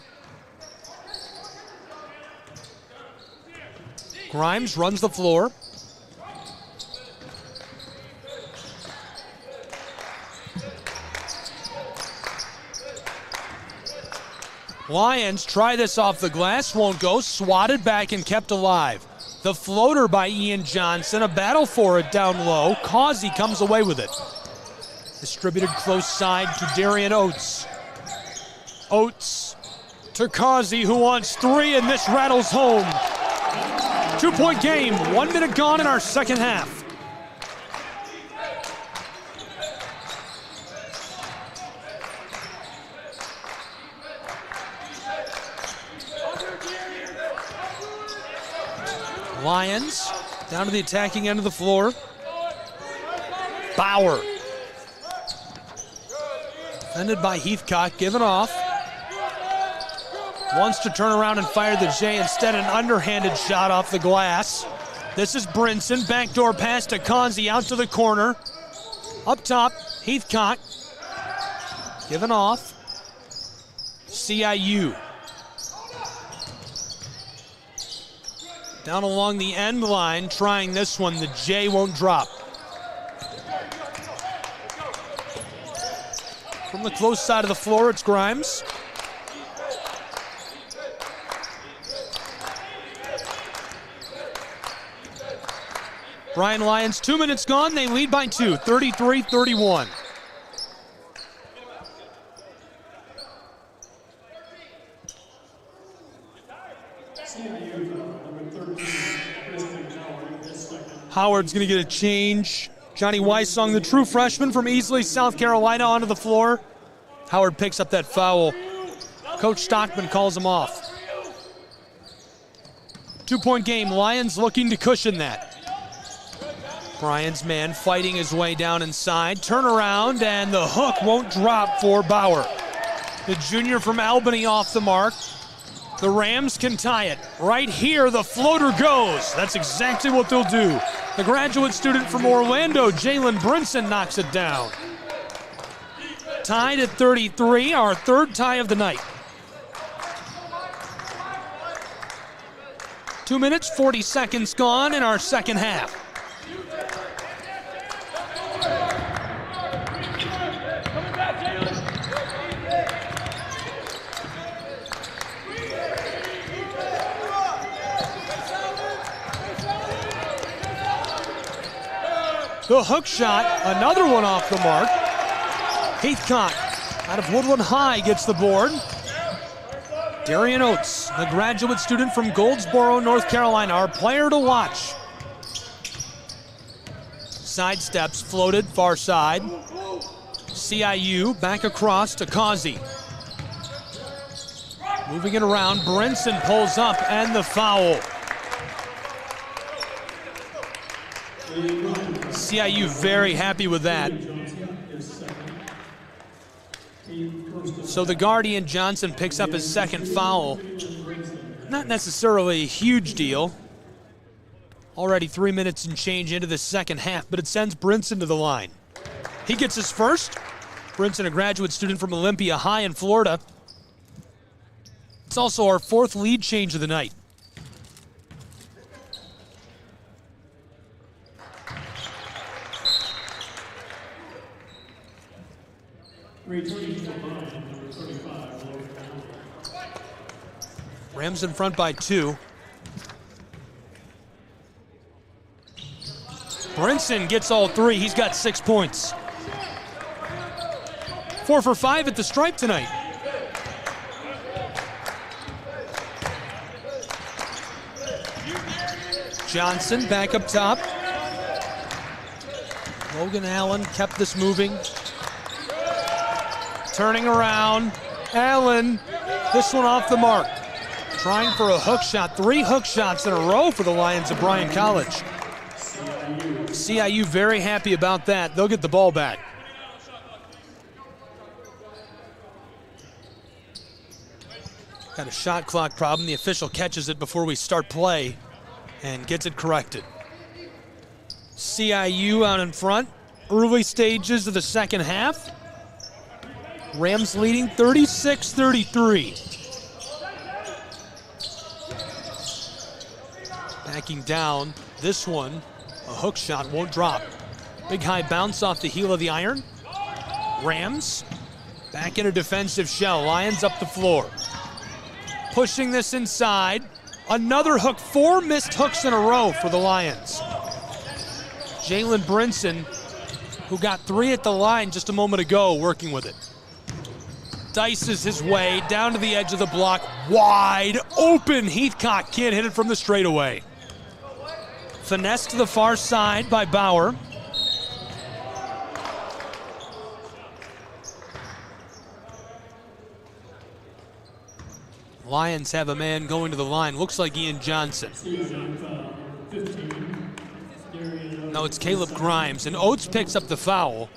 Grimes runs the floor. Lions try this off the glass, won't go. Swatted back and kept alive. The floater by Ian Johnson, a battle for it down low. Causey comes away with it. Distributed close side to Darian Oates. Oates to Causey, who wants three, and this rattles home. 2-point game, 1 minute gone in our second half. Lions down to the attacking end of the floor. Bauer. Defended by Heathcock, given off. Wants to turn around and fire the J, instead an underhanded shot off the glass. This is Brinson, backdoor pass to Causey out to the corner. Up top, Heathcock. Given off. CIU. Down along the end line, trying this one. The J won't drop. From the close side of the floor, it's Grimes. Bryan Lions, 2 minutes gone. They lead by 2, 33-31. Howard's going to get a change. Johnny Weissong, the true freshman from Easley, South Carolina, onto the floor. Howard picks up that foul. Coach Stockman calls him off. 2-point game. Lions looking to cushion that. Bryan's man fighting his way down inside. Turnaround, and the hook won't drop for Bauer. The junior from Albany off the mark. The Rams can tie it. Right here, the floater goes. That's exactly what they'll do. The graduate student from Orlando, Jalen Brinson, knocks it down. Tied at 33, our third tie of the night. 2 minutes, 40 seconds gone in our second half. The hook shot, another one off the mark. Heathcock out of Woodland High gets the board. Darian Oates, the graduate student from Goldsboro, North Carolina, our player to watch. Sidesteps, floated, far side. CIU back across to Causey. Moving it around, Brinson pulls up, and the foul. CIU very happy with that. So the Guardian Johnson picks up his second foul. Not necessarily a huge deal. Already 3 minutes and change into the second half, but it sends Brinson to the line. He gets his first. Brinson, a graduate student from Olympia High in Florida. It's also our fourth lead change of the night. Rams in front by 2. Brinson gets all 3. He's got 6 points. 4 for 5 at the stripe tonight. Johnson back up top. Logan Allen kept this moving. Turning around. Allen, this one off the mark. Trying for a hook shot. 3 hook shots in a row for the Lions of Bryan College. CIU very happy about that. They'll get the ball back. Got a shot clock problem. The official catches it before we start play and gets it corrected. CIU out in front. Early stages of the second half. Rams leading 36-33. Backing down. This one, a hook shot, won't drop. Big high bounce off the heel of the iron. Rams back in a defensive shell. Lions up the floor. Pushing this inside. Another hook. 4 missed hooks in a row for the Lions. Jalen Brinson, who got 3 at the line just a moment ago, working with it. Dices his way down to the edge of the block. Wide open. Heathcock can't hit it from the straightaway. Finesse to the far side by Bauer. Lions have a man going to the line. Looks like Ian Johnson. No, it's Caleb Grimes. And Oates picks up the foul.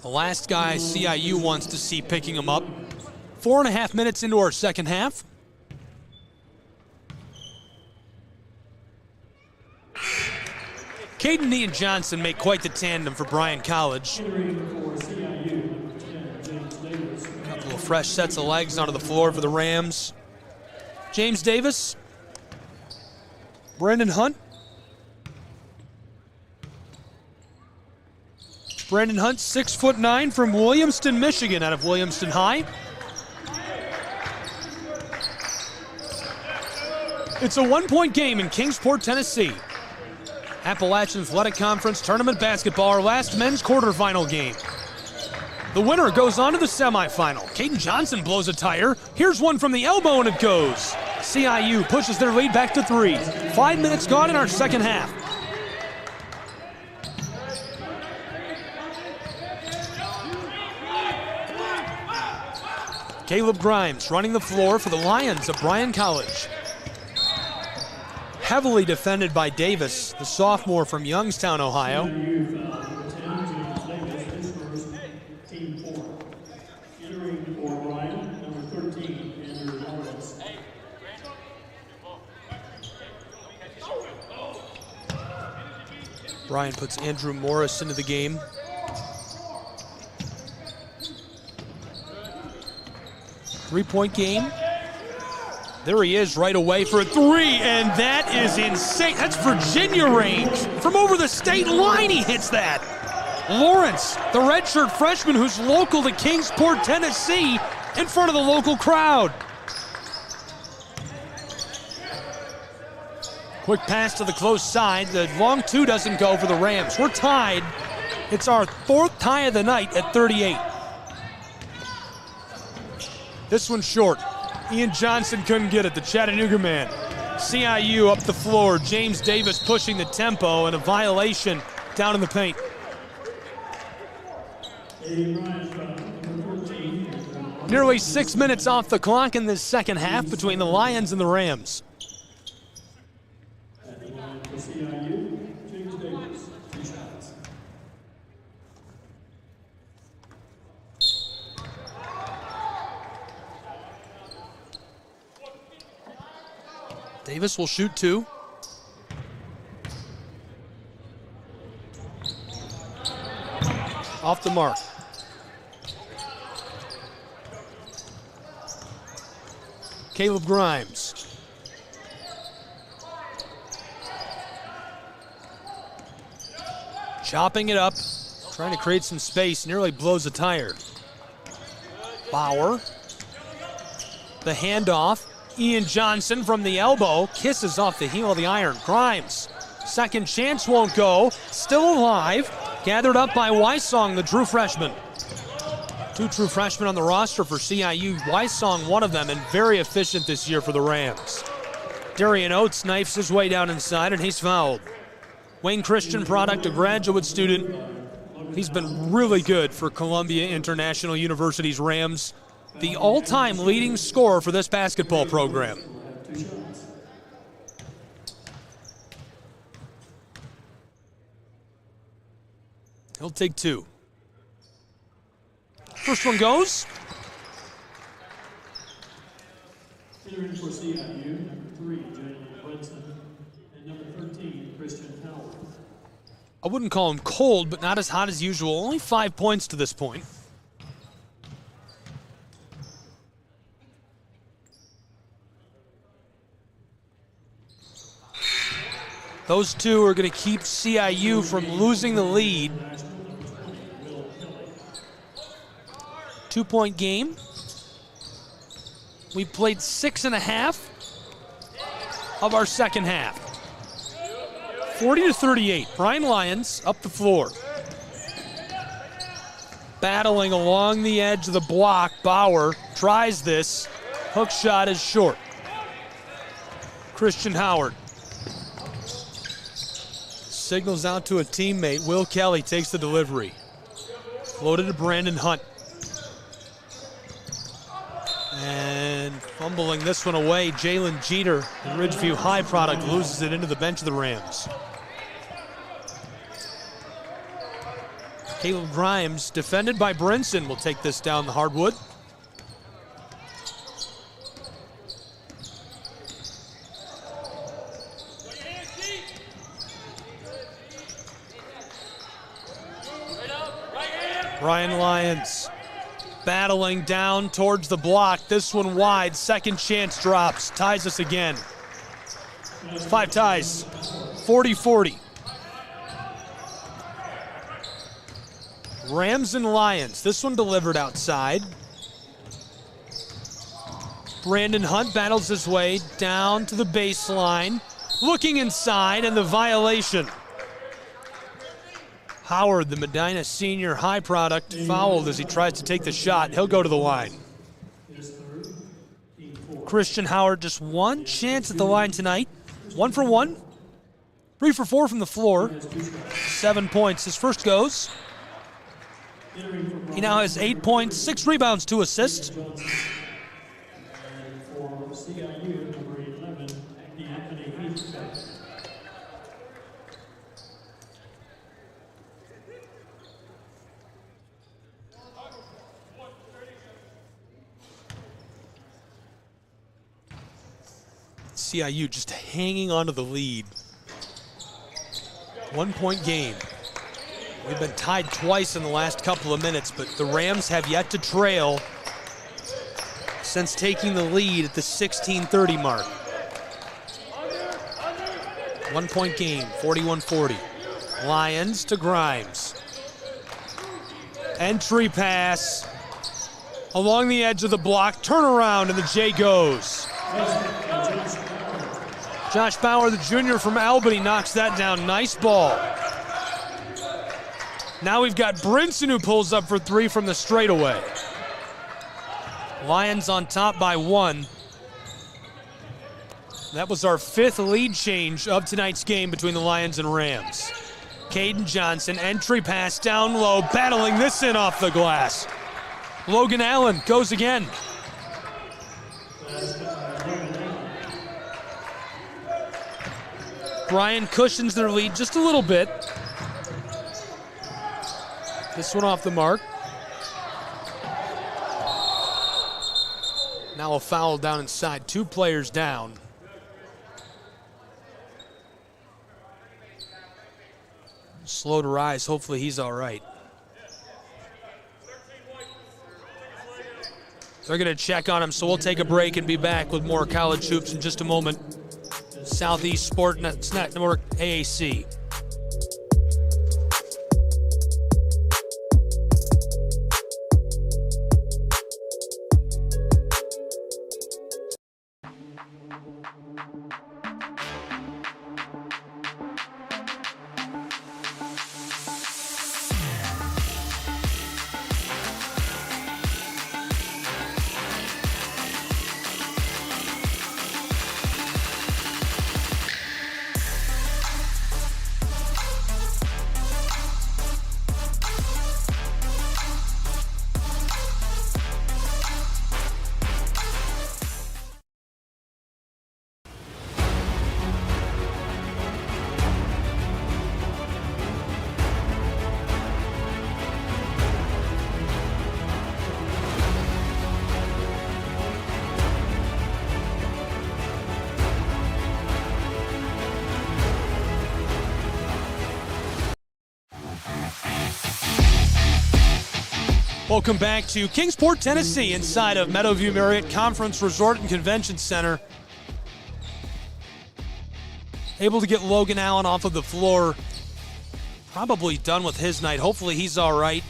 The last guy CIU wants to see picking him up. 4.5 minutes into our second half. Caden and Ian Johnson make quite the tandem for Bryan College. Couple of fresh sets of legs onto the floor for the Rams. James Davis, Brandon Hunt. Brandon Hunt, 6'9" from Williamston, Michigan, out of Williamston High. It's a 1-point game in Kingsport, Tennessee. Appalachian Athletic Conference Tournament Basketball, our last men's quarterfinal game. The winner goes on to the semifinal. Caden Johnson blows a tire. Here's one from the elbow and it goes. CIU pushes their lead back to 3. 5 minutes gone in our second half. Caleb Grimes running the floor for the Lions of Bryan College. Heavily defended by Davis, the sophomore from Youngstown, Ohio. Bryan puts Andrew Morris into the game. Three-point game. There he is right away for a 3, and that is insane. That's Virginia range. From over the state line, he hits that. Lawrence, the redshirt freshman who's local to Kingsport, Tennessee, in front of the local crowd. Quick pass to the close side. The long 2 doesn't go for the Rams. We're tied. It's our 4th tie of the night at 38. This one's short. Ian Johnson couldn't get it, the Chattanooga man. CIU up the floor. James Davis pushing the tempo and a violation down in the paint. Nearly 6 minutes off the clock in this second half between the Lions and the Rams. Davis will shoot 2. Off the mark. Caleb Grimes. Chopping it up, trying to create some space, nearly blows a tire. Bauer. The handoff. Ian Johnson from the elbow, kisses off the heel of the iron. Grimes, second chance won't go, still alive, gathered up by Wysong, the true freshman. 2 true freshmen on the roster for CIU. Wysong, one of them, and very efficient this year for the Rams. Darian Oates knifes his way down inside, and he's fouled. Wayne Christian product, a graduate student. He's been really good for Columbia International University's Rams. The all-time leading scorer for this basketball program. He'll take 2. First one goes. Entering for CIU, number 3, Jalen Brunson, and number 13, Christian Howard. I wouldn't call him cold, but not as hot as usual. Only 5 points to this point. Those two are going to keep CIU from losing the lead. 2-point game. We played 6.5 of our second half. 40-38. Bryan Lions up the floor. Battling along the edge of the block. Bauer tries this. Hook shot is short. Christian Howard signals out to a teammate. Will Kelly takes the delivery. Floated to Brandon Hunt. And fumbling this one away, Jalen Jeter, the Ridgeview High product, loses it into the bench of the Rams. Caleb Grimes, defended by Brinson, will take this down the hardwood. Bryan Lions battling down towards the block. This one wide. Second chance drops. Ties us again. 5 ties. 40-40. Rams and Lions. This one delivered outside. Brandon Hunt battles his way down to the baseline. Looking inside, and the violation. Howard, the Medina senior high product, fouled as he tries to take the shot. He'll go to the line. Christian Howard, just one chance at the line tonight. 1 for 1. 3 for 4 from the floor. 7 points. His first goes. He now has 8 points, 6 rebounds, 2 assists. For CIU, number 11, Anthony Heathcote. CIU just hanging onto the lead. 1-point game. We've been tied twice in the last couple of minutes, but the Rams have yet to trail since taking the lead at the 16:30 mark. 1-point game, 41-40. Lions to Grimes. Entry pass along the edge of the block, turnaround, and the J goes. Josh Bauer, the junior from Albany, knocks that down. Nice ball. Now we've got Brinson who pulls up for 3 from the straightaway. Lions on top by 1. That was our 5th lead change of tonight's game between the Lions and Rams. Caden Johnson, entry pass down low, battling this in off the glass. Logan Allen goes again. Bryan cushions their lead just a little bit. This one off the mark. Now a foul down inside. 2 players down. Slow to rise. Hopefully he's all right. They're going to check on him, so we'll take a break and be back with more college hoops in just a moment. Southeast Sport Network, AAC. Welcome back to Kingsport, Tennessee, inside of Meadowview Marriott Conference Resort and Convention Center. Able to get Logan Allen off of the floor. Probably done with his night. Hopefully he's all right.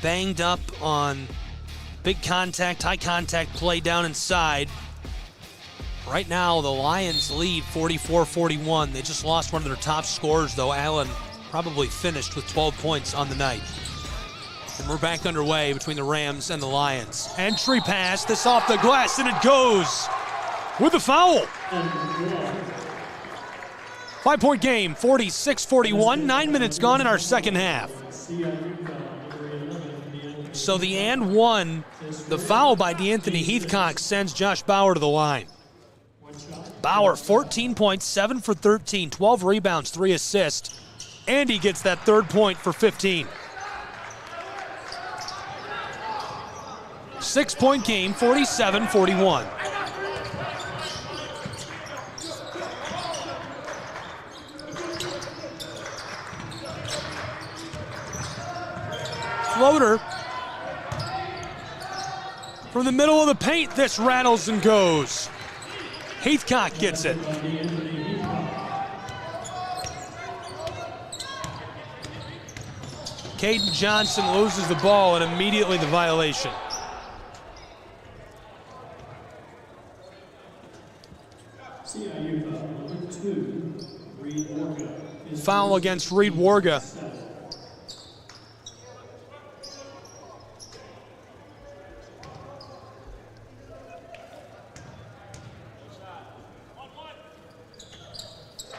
Banged up on big contact, high contact play down inside. Right now, the Lions lead 44-41. They just lost one of their top scorers, though. Allen probably finished with 12 points on the night. And we're back underway between the Rams and the Lions. Entry pass, this off the glass, and it goes with a foul. 5-point game, 46-41. 9 minutes gone in our second half. So the and one, the foul by DeAnthony Heathcock sends Josh Bauer to the line. Bauer, 14 points, 7 for 13, 12 rebounds, 3 assists. And he gets that third point for 15. 6-point game, 47-41. Floater. From the middle of the paint, this rattles and goes. Heathcock gets it. Caden Johnson loses the ball and immediately the violation. Foul against Reed Warga.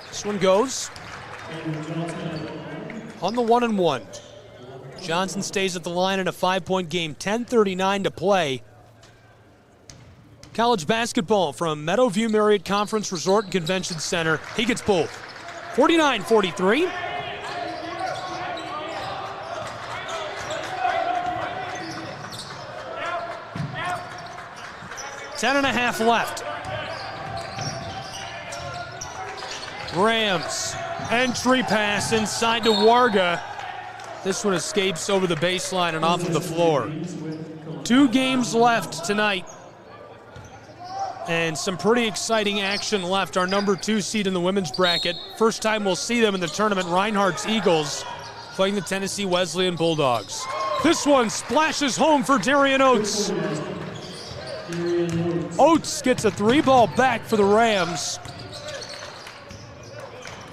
This one goes on the 1-and-1. Johnson stays at the line in a 5-point game, 10:39 to play. College basketball from Meadowview Marriott Conference Resort and Convention Center. He gets both. 49-43. Ten and a half left. Rams, entry pass inside to Warga. This one escapes over the baseline and off of the floor. 2 games left tonight. And some pretty exciting action left. Our number 2 seed in the women's bracket. First time we'll see them in the tournament. Reinhardt's Eagles playing the Tennessee Wesleyan Bulldogs. This one splashes home for Darian Oates. Oates gets a 3-ball back for the Rams.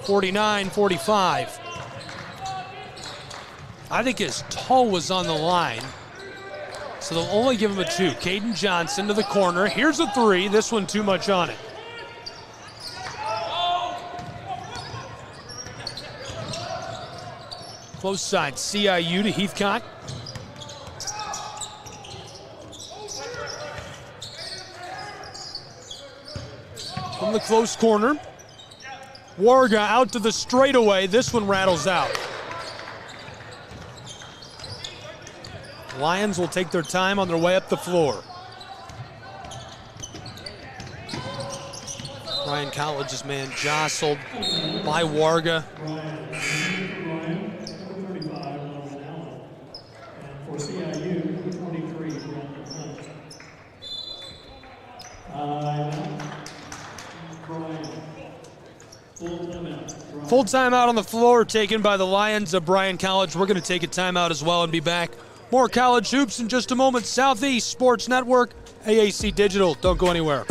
49-45. I think his toe was on the line, so they'll only give him a 2. Caden Johnson to the corner. Here's a 3. This one too much on it. Close side, CIU to Heathcock. From the close corner. Warga out to the straightaway. This one rattles out. Lions will take their time on their way up the floor. Bryan College's man jostled by Warga. For CIU, 23, Full timeout on the floor taken by the Lions of Bryan College. We're going to take a timeout as well and be back. More college hoops in just a moment. Southeast Sports Network, AAC Digital. Don't go anywhere.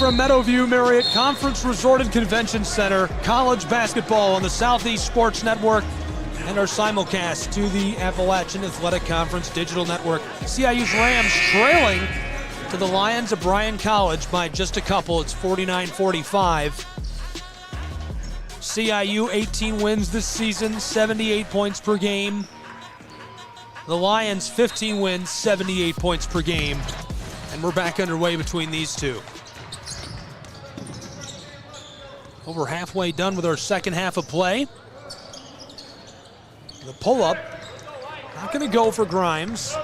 Meadowview Marriott Conference Resort and Convention Center. College basketball on the Southeast Sports Network, and our simulcast to the Appalachian Athletic Conference Digital Network. CIU's Rams trailing to the Lions of Bryan College by just a couple. It's 49-45. CIU 18 wins this season, 78 points per game. The Lions 15 wins, 78 points per game. And we're back underway between these two. Over halfway done with our second half of play. The pull-up, not going to go for Grimes.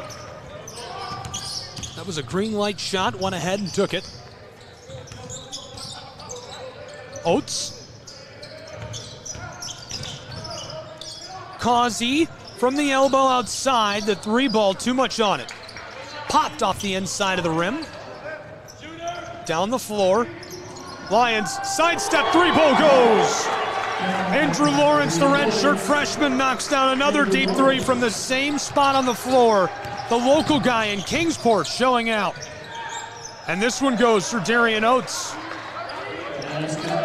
That was a green light shot, went ahead and took it. Oates. Causey from the elbow outside, the three ball, too much on it. Popped off the inside of the rim. Down the floor. Lions, sidestep, three ball goes. Andrew Lawrence, the redshirt freshman, knocks down another deep three from the same spot on the floor. The local guy in Kingsport showing out. And this one goes for Darian Oates.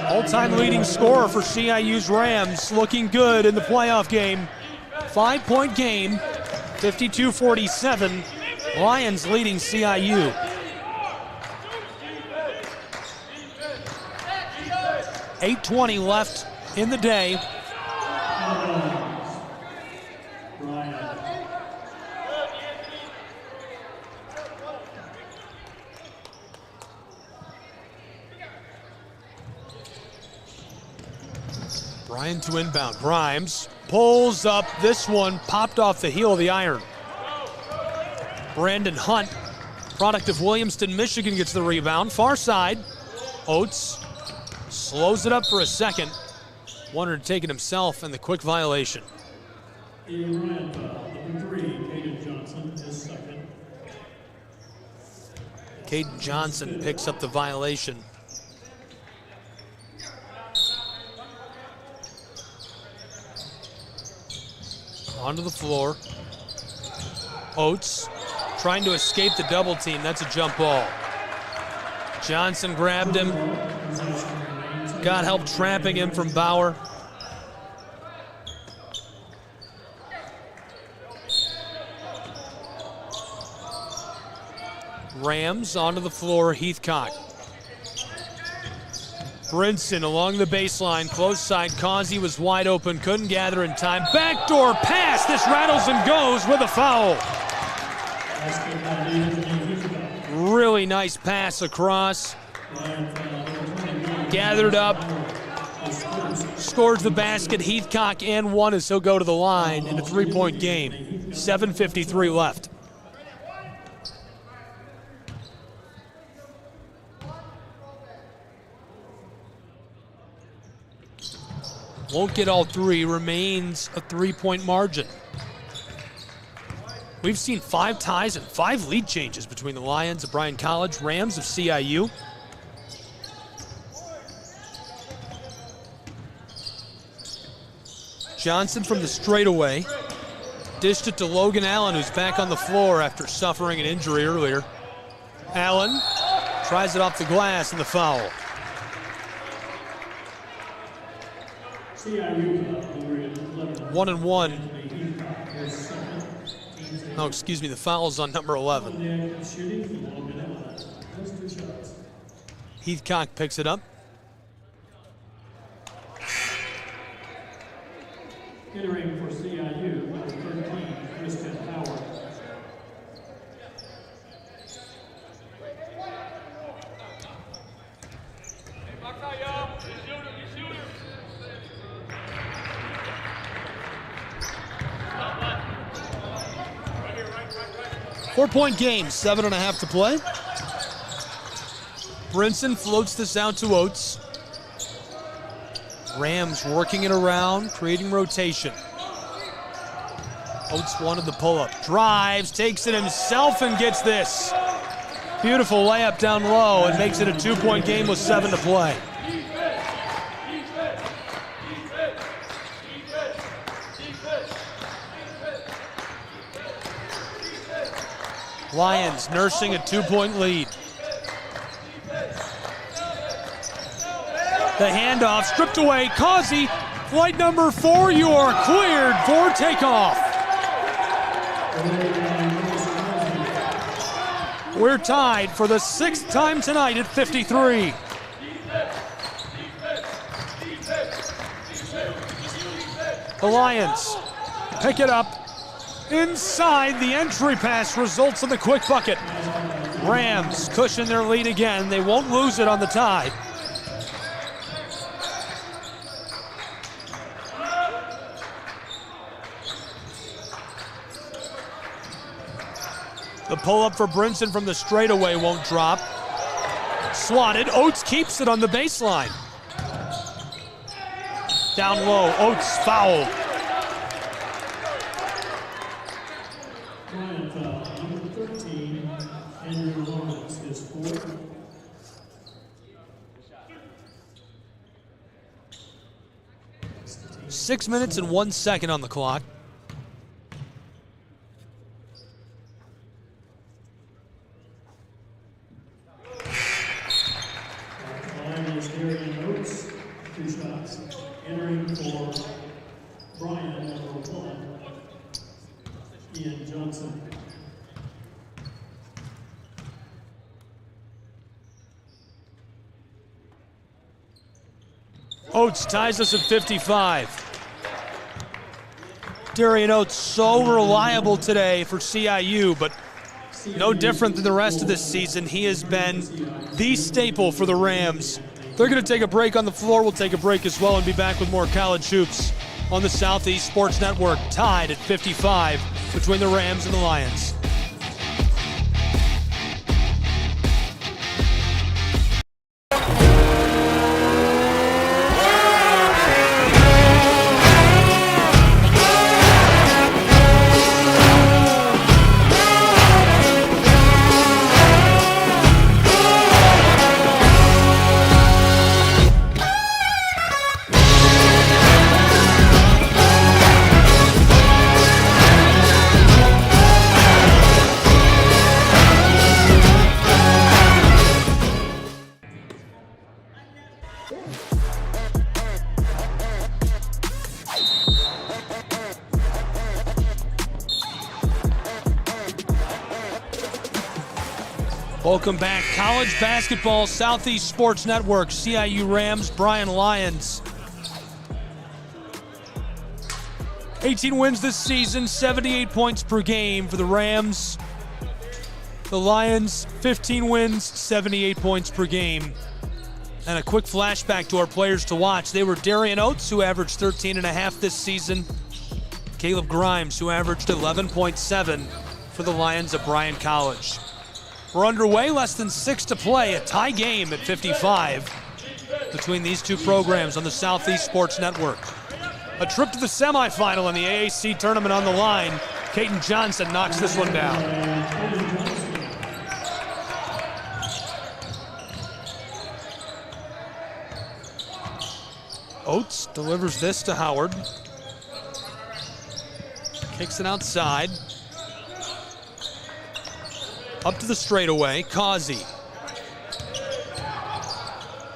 All-time leading scorer for CIU's Rams, looking good in the playoff game. 5-point game, 52-47. Lions leading CIU. .8:20 left in the day. Bryan to inbound. Grimes pulls up. This one popped off the heel of the iron. Brandon Hunt, product of Williamston, Michigan, gets the rebound. Far side. Oates slows it up for a second. Wanted to take it himself, and the quick violation. Number 3, Caden Johnson is second. Caden Johnson picks up the violation. Onto the floor. Oates trying to escape the double team. That's a jump ball. Johnson grabbed him. Got help trapping him from Bauer. Rams onto the floor, Heathcock. Brinson along the baseline, close side. Causey was wide open, couldn't gather in time. Backdoor pass, this rattles and goes with a foul. Really nice pass across. Gathered up, scores the basket. Heathcock and one as he'll go to the line in a 3-point game. 7:53 left. Won't get all three, remains a 3-point margin. We've seen 5 ties and 5 lead changes between the Lions of Bryan College, Rams of CIU. Johnson from the straightaway. Dished it to Logan Allen, who's back on the floor after suffering an injury earlier. Allen tries it off the glass and the foul. One and one. Oh, excuse me, the foul's on number 11. Heathcock picks it up. Entering for CIU, number 13, Kristen Howard. Four-point game, 7.5 to play. Brinson floats this out to Oates. Rams working it around, creating rotation. Oates wanted the pull-up. Drives, takes it himself, and gets this. Beautiful layup down low and makes it a 2-point game with 7 to play. Lions nursing a 2-point lead. The handoff stripped away. Causey Flight number 4, you are cleared for takeoff. We're tied for the 6th time tonight at 53. The Lions pick it up inside. The entry pass results in the quick bucket. Rams cushion their lead again. They won't lose it on the tie. The pull-up for Brinson from the straightaway won't drop. Swatted. Oates keeps it on the baseline. Down low. Oates fouled. Bryan foul, number 13, Andrew Lawrence, his 4th. Six minutes and 1 second on the clock. Entering for Bryan, number 1, Ian Johnson. Oates ties us at 55. Darian Oates so reliable today for CIU, but no different than the rest of this season. He has been the staple for the Rams. They're going to take a break on the floor. We'll take a break as well and be back with more college hoops on the Southeast Sports Network, tied at 55 between the Rams and the Lions. Welcome back. College basketball, Southeast Sports Network, CIU Rams, Bryan Lions. 18 wins this season, 78 points per game for the Rams. The Lions, 15 wins, 78 points per game. And a quick flashback to our players to watch. They were Darian Oates, who averaged 13.5 this season. Caleb Grimes, who averaged 11.7 for the Lions at Bryan College. We're underway, less than 6 to play, a tie game at 55 between these two programs on the Southeast Sports Network. A trip to the semifinal in the AAC tournament on the line. Caden Johnson knocks this one down. Oates delivers this to Howard. Kicks it outside. Up to the straightaway, Causey.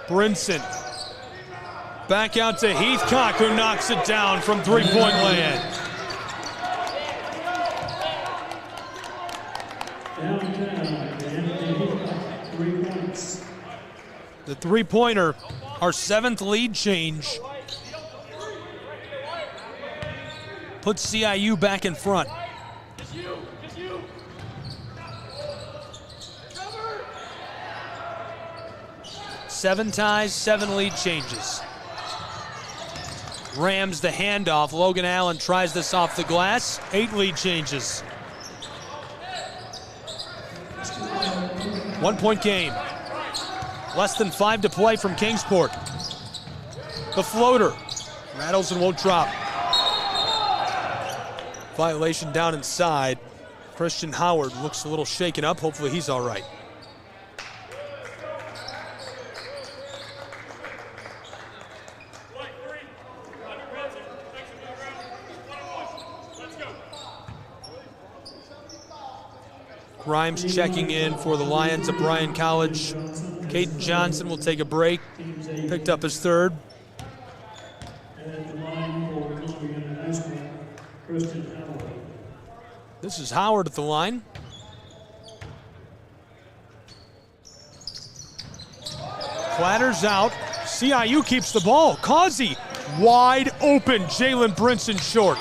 Brinson. Back out to Heathcock, who knocks it down from three-point lay-in. The three-pointer, our 7th lead change, puts CIU back in front. 7 ties, 7 lead changes. Rams the handoff. Logan Allen tries this off the glass. 8 lead changes. 1-point game. Less than 5 to play from Kingsport. The floater rattles and won't drop. Violation down inside. Christian Howard looks a little shaken up. Hopefully he's all right. Grimes checking in for the Lions at Bryan College. Caden Johnson will take a break. Picked up his 3rd. And at the line for Illinois International, Christian Howard. This is Howard at the line. Clatters out. CIU keeps the ball. Causey wide open. Jalen Brinson short.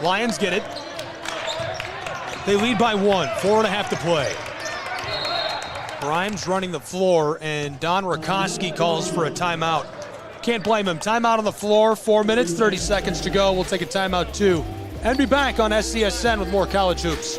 Lions get it. They lead by 1. 4.5 to play. Grimes running the floor, and Don Rakoski calls for a timeout. Can't blame him. Timeout on the floor. 4 minutes, 30 seconds to go. We'll take a timeout too. And be back on SCSN with more college hoops.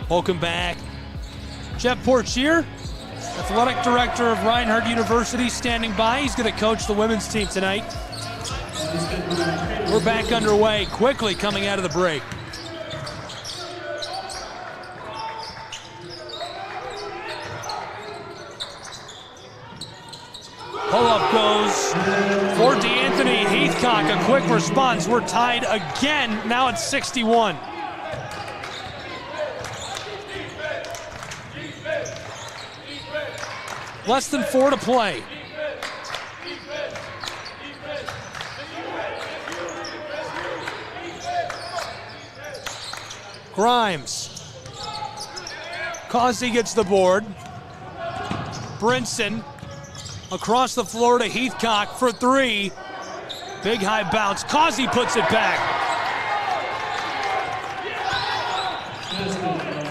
Welcome back. Jeff Portier, athletic director of Reinhardt University, standing by. He's going to coach the women's team tonight. We're back underway, quickly coming out of the break. Pull-up goes for DeAnthony Heathcock. A quick response. We're tied again. Now it's 61. Less than 4 to play. Grimes. Causey gets the board. Brinson across the floor to Heathcock for 3. Big high bounce. Causey puts it back.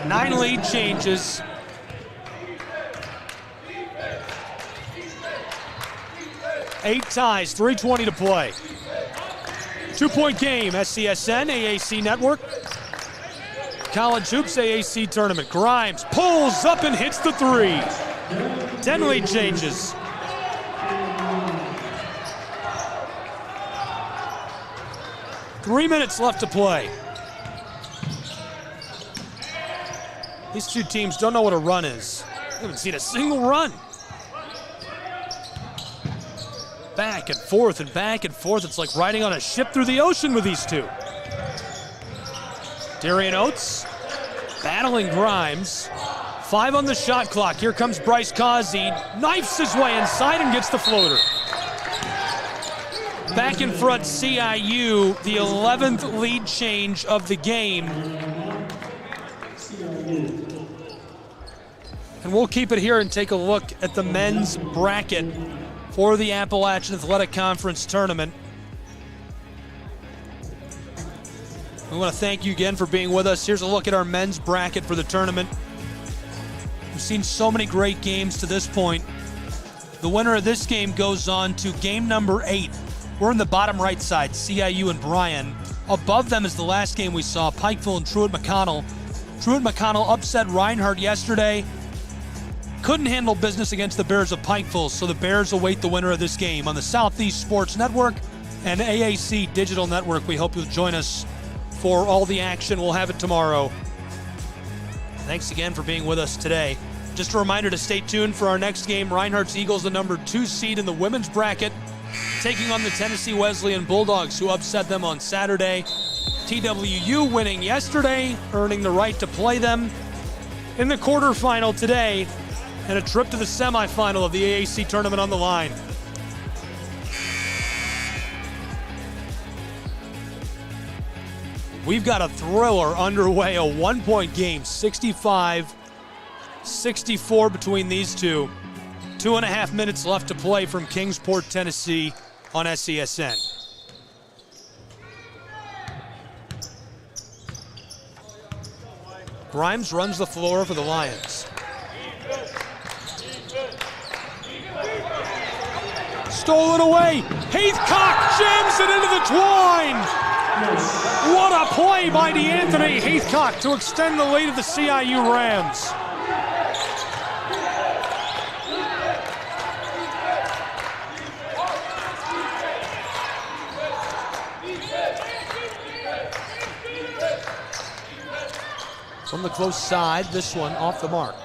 9 lead changes. Eight ties, 3:20 to play. 2-point game, SCSN, AAC Network. College Hoops AAC Tournament. Grimes pulls up and hits the 3. 10 lead changes. Three minutes left to play. These two teams don't know what a run is. They haven't seen a single run. Back and forth and back and forth. It's like riding on a ship through the ocean with these two. Darian Oates battling Grimes. 5 on the shot clock. Here comes Bryce Causey. Knifes his way inside and gets the floater. Back in front, CIU, the 11th lead change of the game. And we'll keep it here and take a look at the men's bracket for the Appalachian Athletic Conference Tournament. We want to thank you again for being with us. Here's a look at our men's bracket for the tournament. We've seen so many great games to this point. The winner of this game goes on to game number 8. We're in the bottom right side, CIU and Bryan. Above them is the last game we saw, Pikeville and Truett-McConnell. Truett-McConnell upset Reinhardt yesterday. Couldn't handle business against the Bears of Pikeville, so the Bears await the winner of this game on the Southeast Sports Network and AAC Digital Network. We hope you'll join us for all the action. We'll have it tomorrow. Thanks again for being with us today. Just a reminder to stay tuned for our next game. Reinhardt's Eagles, the number 2 seed in the women's bracket, taking on the Tennessee Wesleyan Bulldogs, who upset them on Saturday. TWU winning yesterday, earning the right to play them in the quarterfinal today, and a trip to the semifinal of the AAC tournament on the line. We've got a thriller underway, a 1-point game, 65-64 between these two. 2.5 minutes left to play from Kingsport, Tennessee on SCSN. Grimes runs the floor for the Lions. stolen away. Heathcock jams it into the twine. What a play by DeAnthony Heathcock to extend the lead of the CIU Rams. From the close side, this one off the mark.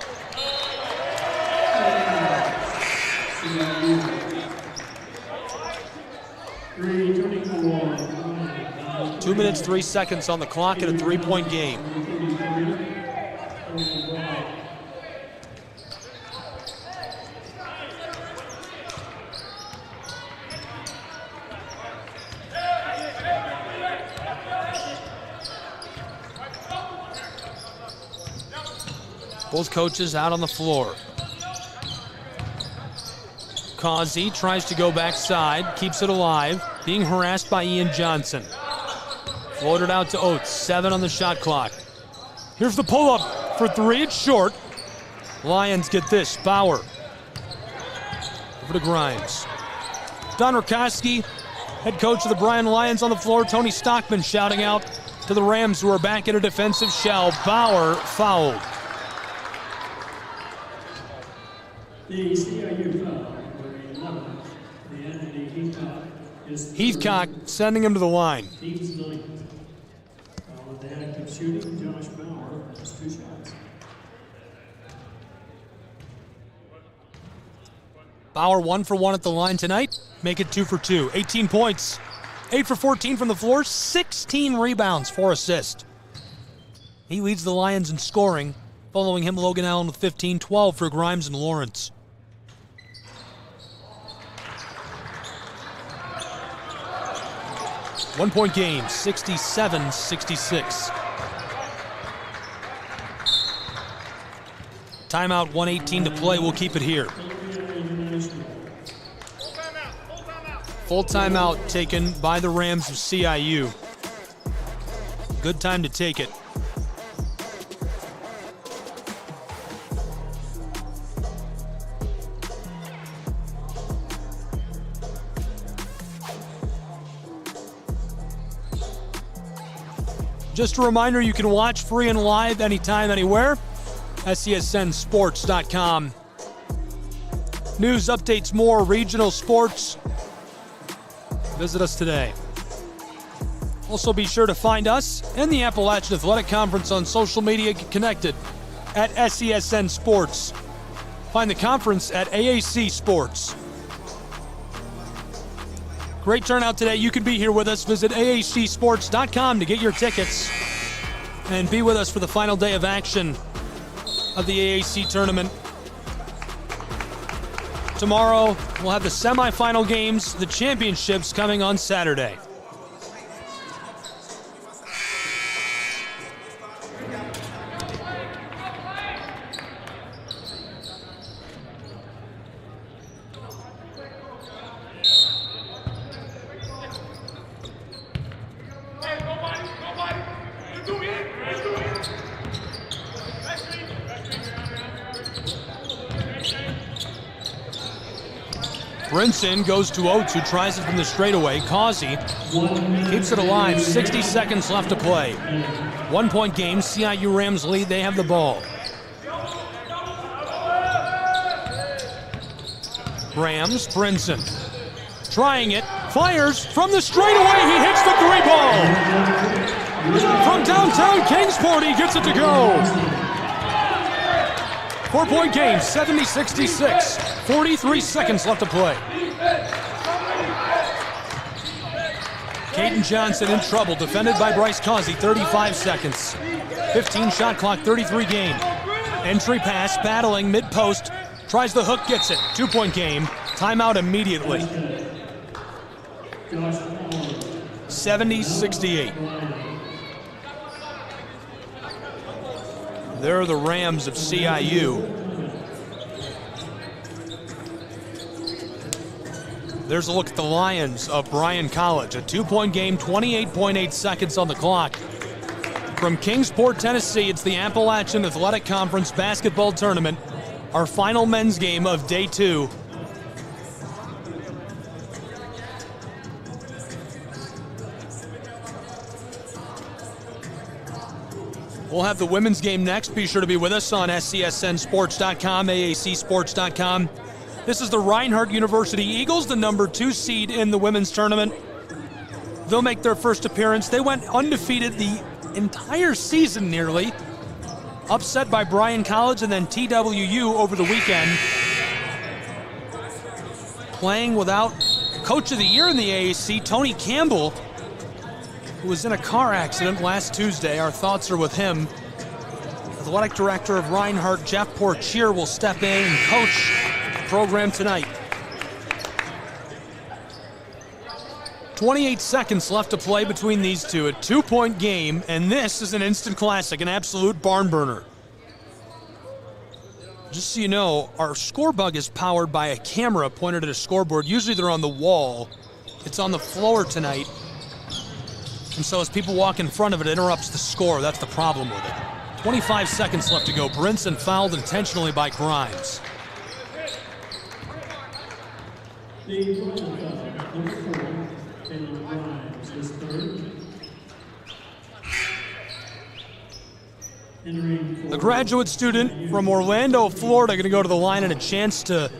2 minutes, 3 seconds on the clock in a 3-point game. Both coaches out on the floor. Causey tries to go backside, keeps it alive, being harassed by Ian Johnson. Floated out to Oates, 7 on the shot clock. Here's the pull-up for 3, it's short. Lions get this, Bauer. Over to Grimes. Don Rutkowski, head coach of the Bryan Lions on the floor. Tony Stockman shouting out to the Rams who are back in a defensive shell. Bauer fouled. The CIU foul, number 11, DeAnthony Heathcock. Heathcock sending him to the line. Team's 9th. With the active shooting, Josh Bauer has 2 shots. Bauer 1 for 1 at the line tonight. Make it 2 for 2. 18 points. 8 for 14 from the floor. 16 rebounds, 4 assists. He leads the Lions in scoring. Following him, Logan Allen with 15, 12 for Grimes and Lawrence. One-point game, 67-66. Timeout, 1:18 to play. We'll keep it here. Full timeout taken by the Rams of CIU. Good time to take it. Just a reminder, you can watch free and live anytime, anywhere. SESNsports.com. News, updates, more regional sports. Visit us today. Also be sure to find us and the Appalachian Athletic Conference on social media. Get connected at SESN Sports. Find the conference at AAC Sports. Great turnout today. You can be here with us. Visit AACsports.com to get your tickets and be with us for the final day of action of the AAC tournament. Tomorrow, we'll have the semifinal games, the championships coming on Saturday. Brinson goes to Oates, who tries it from the straightaway. Causey keeps it alive. 60 seconds left to play. 1-point game. CIU Rams lead. They have the ball. Rams, Brinson. Trying it. Fires from the straightaway. He hits the 3-ball. From downtown Kingsport, he gets it to go. 4-point game, 70-66. 43 seconds left to play. Caden Johnson in trouble, defended by Bryce Causey, 35 seconds. 15 shot clock, 33 game. Entry pass, battling, mid-post. Tries the hook, gets it. 2-point game. Timeout immediately. 70-68. There are the Rams of CIU. There's a look at the Lions of Bryan College. A 2-point game, 28.8 seconds on the clock. From Kingsport, Tennessee, it's the Appalachian Athletic Conference basketball tournament. Our final men's game of day 2. We'll have the women's game next. Be sure to be with us on SCSNsports.com, AACsports.com. This is the Reinhardt University Eagles, the number 2 seed in the women's tournament. They'll make their first appearance. They went undefeated the entire season nearly. Upset by Bryan College and then TWU over the weekend. Playing without Coach of the Year in the AAC, Tony Campbell, who was in a car accident last Tuesday. Our thoughts are with him. Athletic Director of Reinhardt, Jeff Portier, will step in and coach the program tonight. 28 seconds left to play between these two. A 2-point game, and this is an instant classic, an absolute barn burner. Just so you know, our score bug is powered by a camera pointed at a scoreboard. Usually they're on the wall. It's on the floor tonight. And so as people walk in front of it, it interrupts the score. That's the problem with it. 25 seconds left to go. Brinson fouled intentionally by Grimes. A graduate student from Orlando, Florida, going to go to the line and a chance to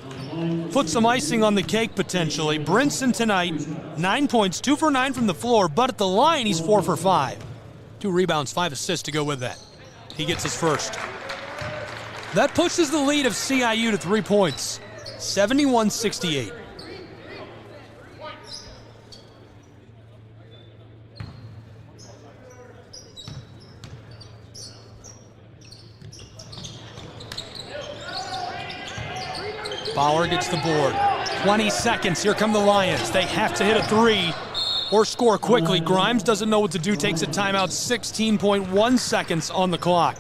put some icing on the cake potentially. Brinson tonight, 9 points, 2 for 9 from the floor, but at the line he's 4 for 5. 2 rebounds, 5 assists to go with that. He gets his first. That pushes the lead of CIU to 3 points, 71-68. Bauer gets the board. 20 seconds. Here come the Lions. They have to hit a 3 or score quickly. Grimes doesn't know what to do, takes a timeout. 16.1 seconds on the clock.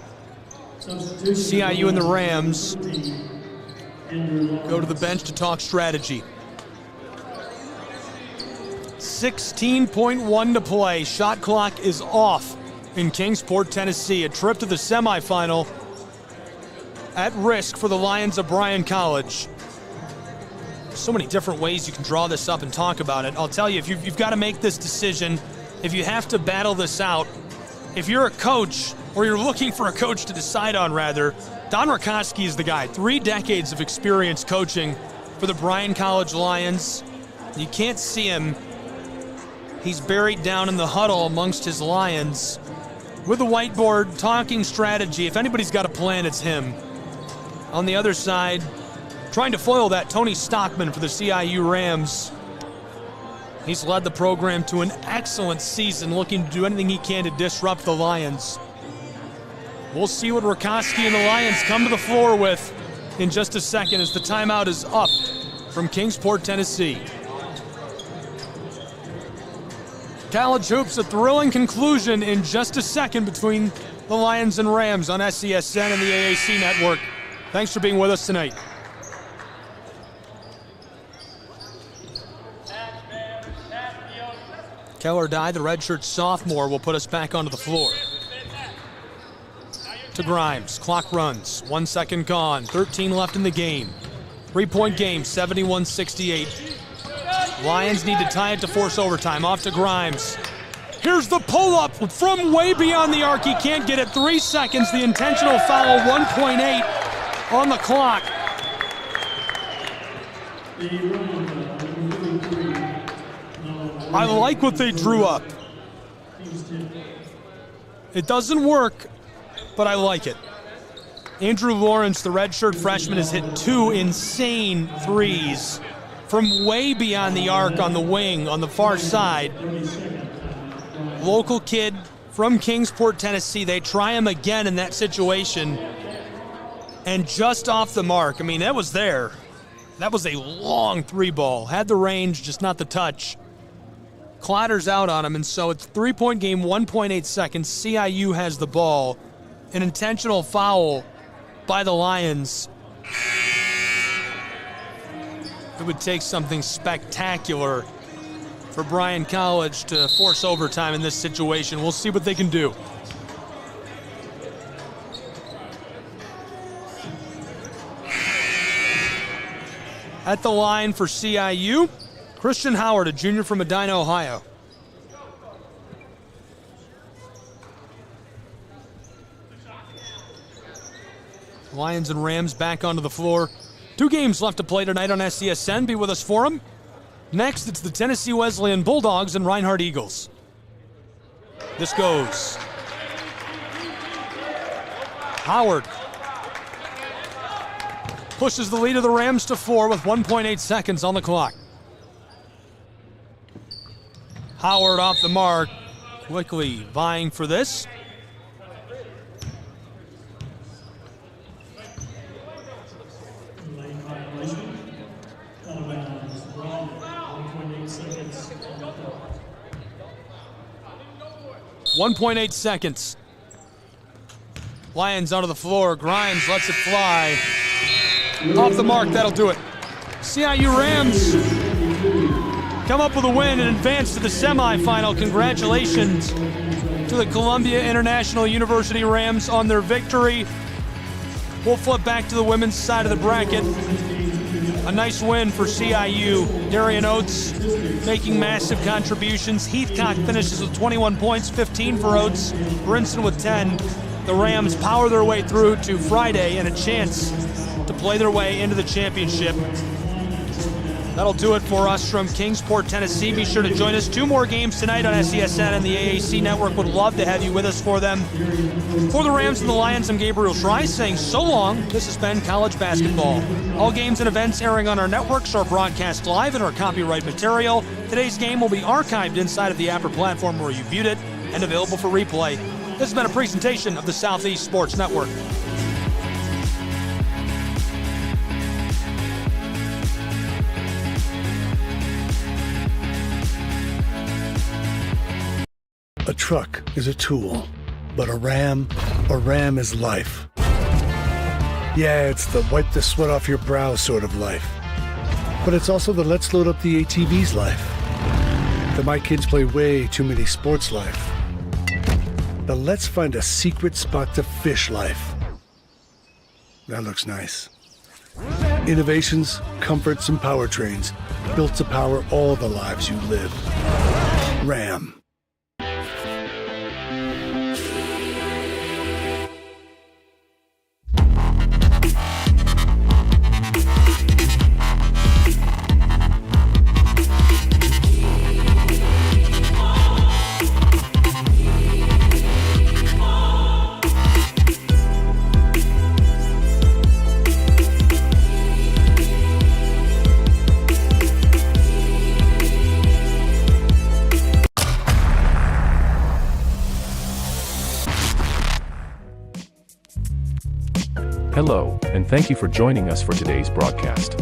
CIU and the Rams go to the bench to talk strategy. 16.1 to play. Shot clock is off in Kingsport, Tennessee. A trip to the semifinal at risk for the Lions of Bryan College. So many different ways you can draw this up and talk about it. I'll tell you, if you've got to make this decision, if you have to battle this out, if you're a coach, or you're looking for a coach to decide on, rather, Don Rakoski is the guy. 3 decades of experience coaching for the Bryan College Lions. You can't see him. He's buried down in the huddle amongst his Lions with a whiteboard, talking strategy. If anybody's got a plan, it's him. On the other side, trying to foil that, Tony Stockman for the CIU Rams. He's led the program to an excellent season, looking to do anything he can to disrupt the Lions. We'll see what Rakoski and the Lions come to the floor with in just a second as the timeout is up from Kingsport, Tennessee. College Hoops, a thrilling conclusion in just a second between the Lions and Rams on SCSN and the AAC network. Thanks for being with us tonight. Keller Dye, the redshirt sophomore, will put us back onto the floor. To Grimes, clock runs, 1 second gone, 13 left in the game. 3-point game, 71-68. Lions need to tie it to force overtime. Off to Grimes. Here's the pull-up from way beyond the arc. He can't get it. 3 seconds, the intentional foul, 1.8 on the clock. I like what they drew up. It doesn't work, but I like it. Andrew Lawrence, the redshirt freshman, has hit 2 insane threes from way beyond the arc on the wing on the far side. Local kid from Kingsport, Tennessee. They try him again in that situation, and just off the mark. I mean, that was there. That was a long 3-ball. Had the range, just not the touch. Clatters out on him, and so it's a 3-point game, 1.8 seconds. CIU has the ball. An intentional foul by the Lions. It would take something spectacular for Bryan College to force overtime in this situation. We'll see what they can do. At the line for CIU, Christian Howard, a junior from Medina, Ohio. Lions and Rams back onto the floor. 2 games left to play tonight on SESN. Be with us for them. Next, it's the Tennessee Wesleyan Bulldogs and Reinhardt Eagles. This goes. Howard pushes the lead of the Rams to 4 with 1.8 seconds on the clock. Howard off the mark, quickly vying for this. Lane violation. Out of bounds. Bryan, 1.8 seconds on the clock. 1.8 seconds. Lions onto the floor. Grimes lets it fly. Off the mark, that'll do it. CIU Rams come up with a win and advance to the semifinal. Congratulations to the Columbia International University Rams on their victory. We'll flip back to the women's side of the bracket. A nice win for CIU. Darian Oates making massive contributions. Heathcock finishes with 21 points, 15 for Oates. Brinson with 10. The Rams power their way through to Friday and a chance to play their way into the championship. That'll do it for us from Kingsport, Tennessee. Be sure to join us. 2 more games tonight on SESN and the AAC Network. Would love to have you with us for them. For the Rams and the Lions, I'm Gabriel Schrei saying so long. This has been College Basketball. All games and events airing on our networks are broadcast live and are copyright material. Today's game will be archived inside of the Apper platform where you viewed it and available for replay. This has been a presentation of the Southeast Sports Network. A truck is a tool, but a ram is life. Yeah, it's the wipe the sweat off your brow sort of life. But it's also the let's load up the ATV's life. The my kids play way too many sports life. The let's find a secret spot to fish life. That looks nice. Innovations, comforts, and powertrains built to power all the lives you live. Ram. Hello, and thank you for joining us for today's broadcast.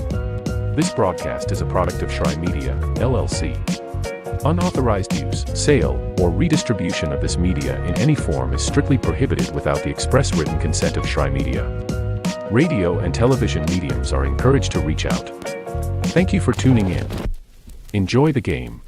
This broadcast is a product of Schrei Media, LLC. Unauthorized use, sale, or redistribution of this media in any form is strictly prohibited without the express written consent of Schrei Media. Radio and television mediums are encouraged to reach out. Thank you for tuning in. Enjoy the game.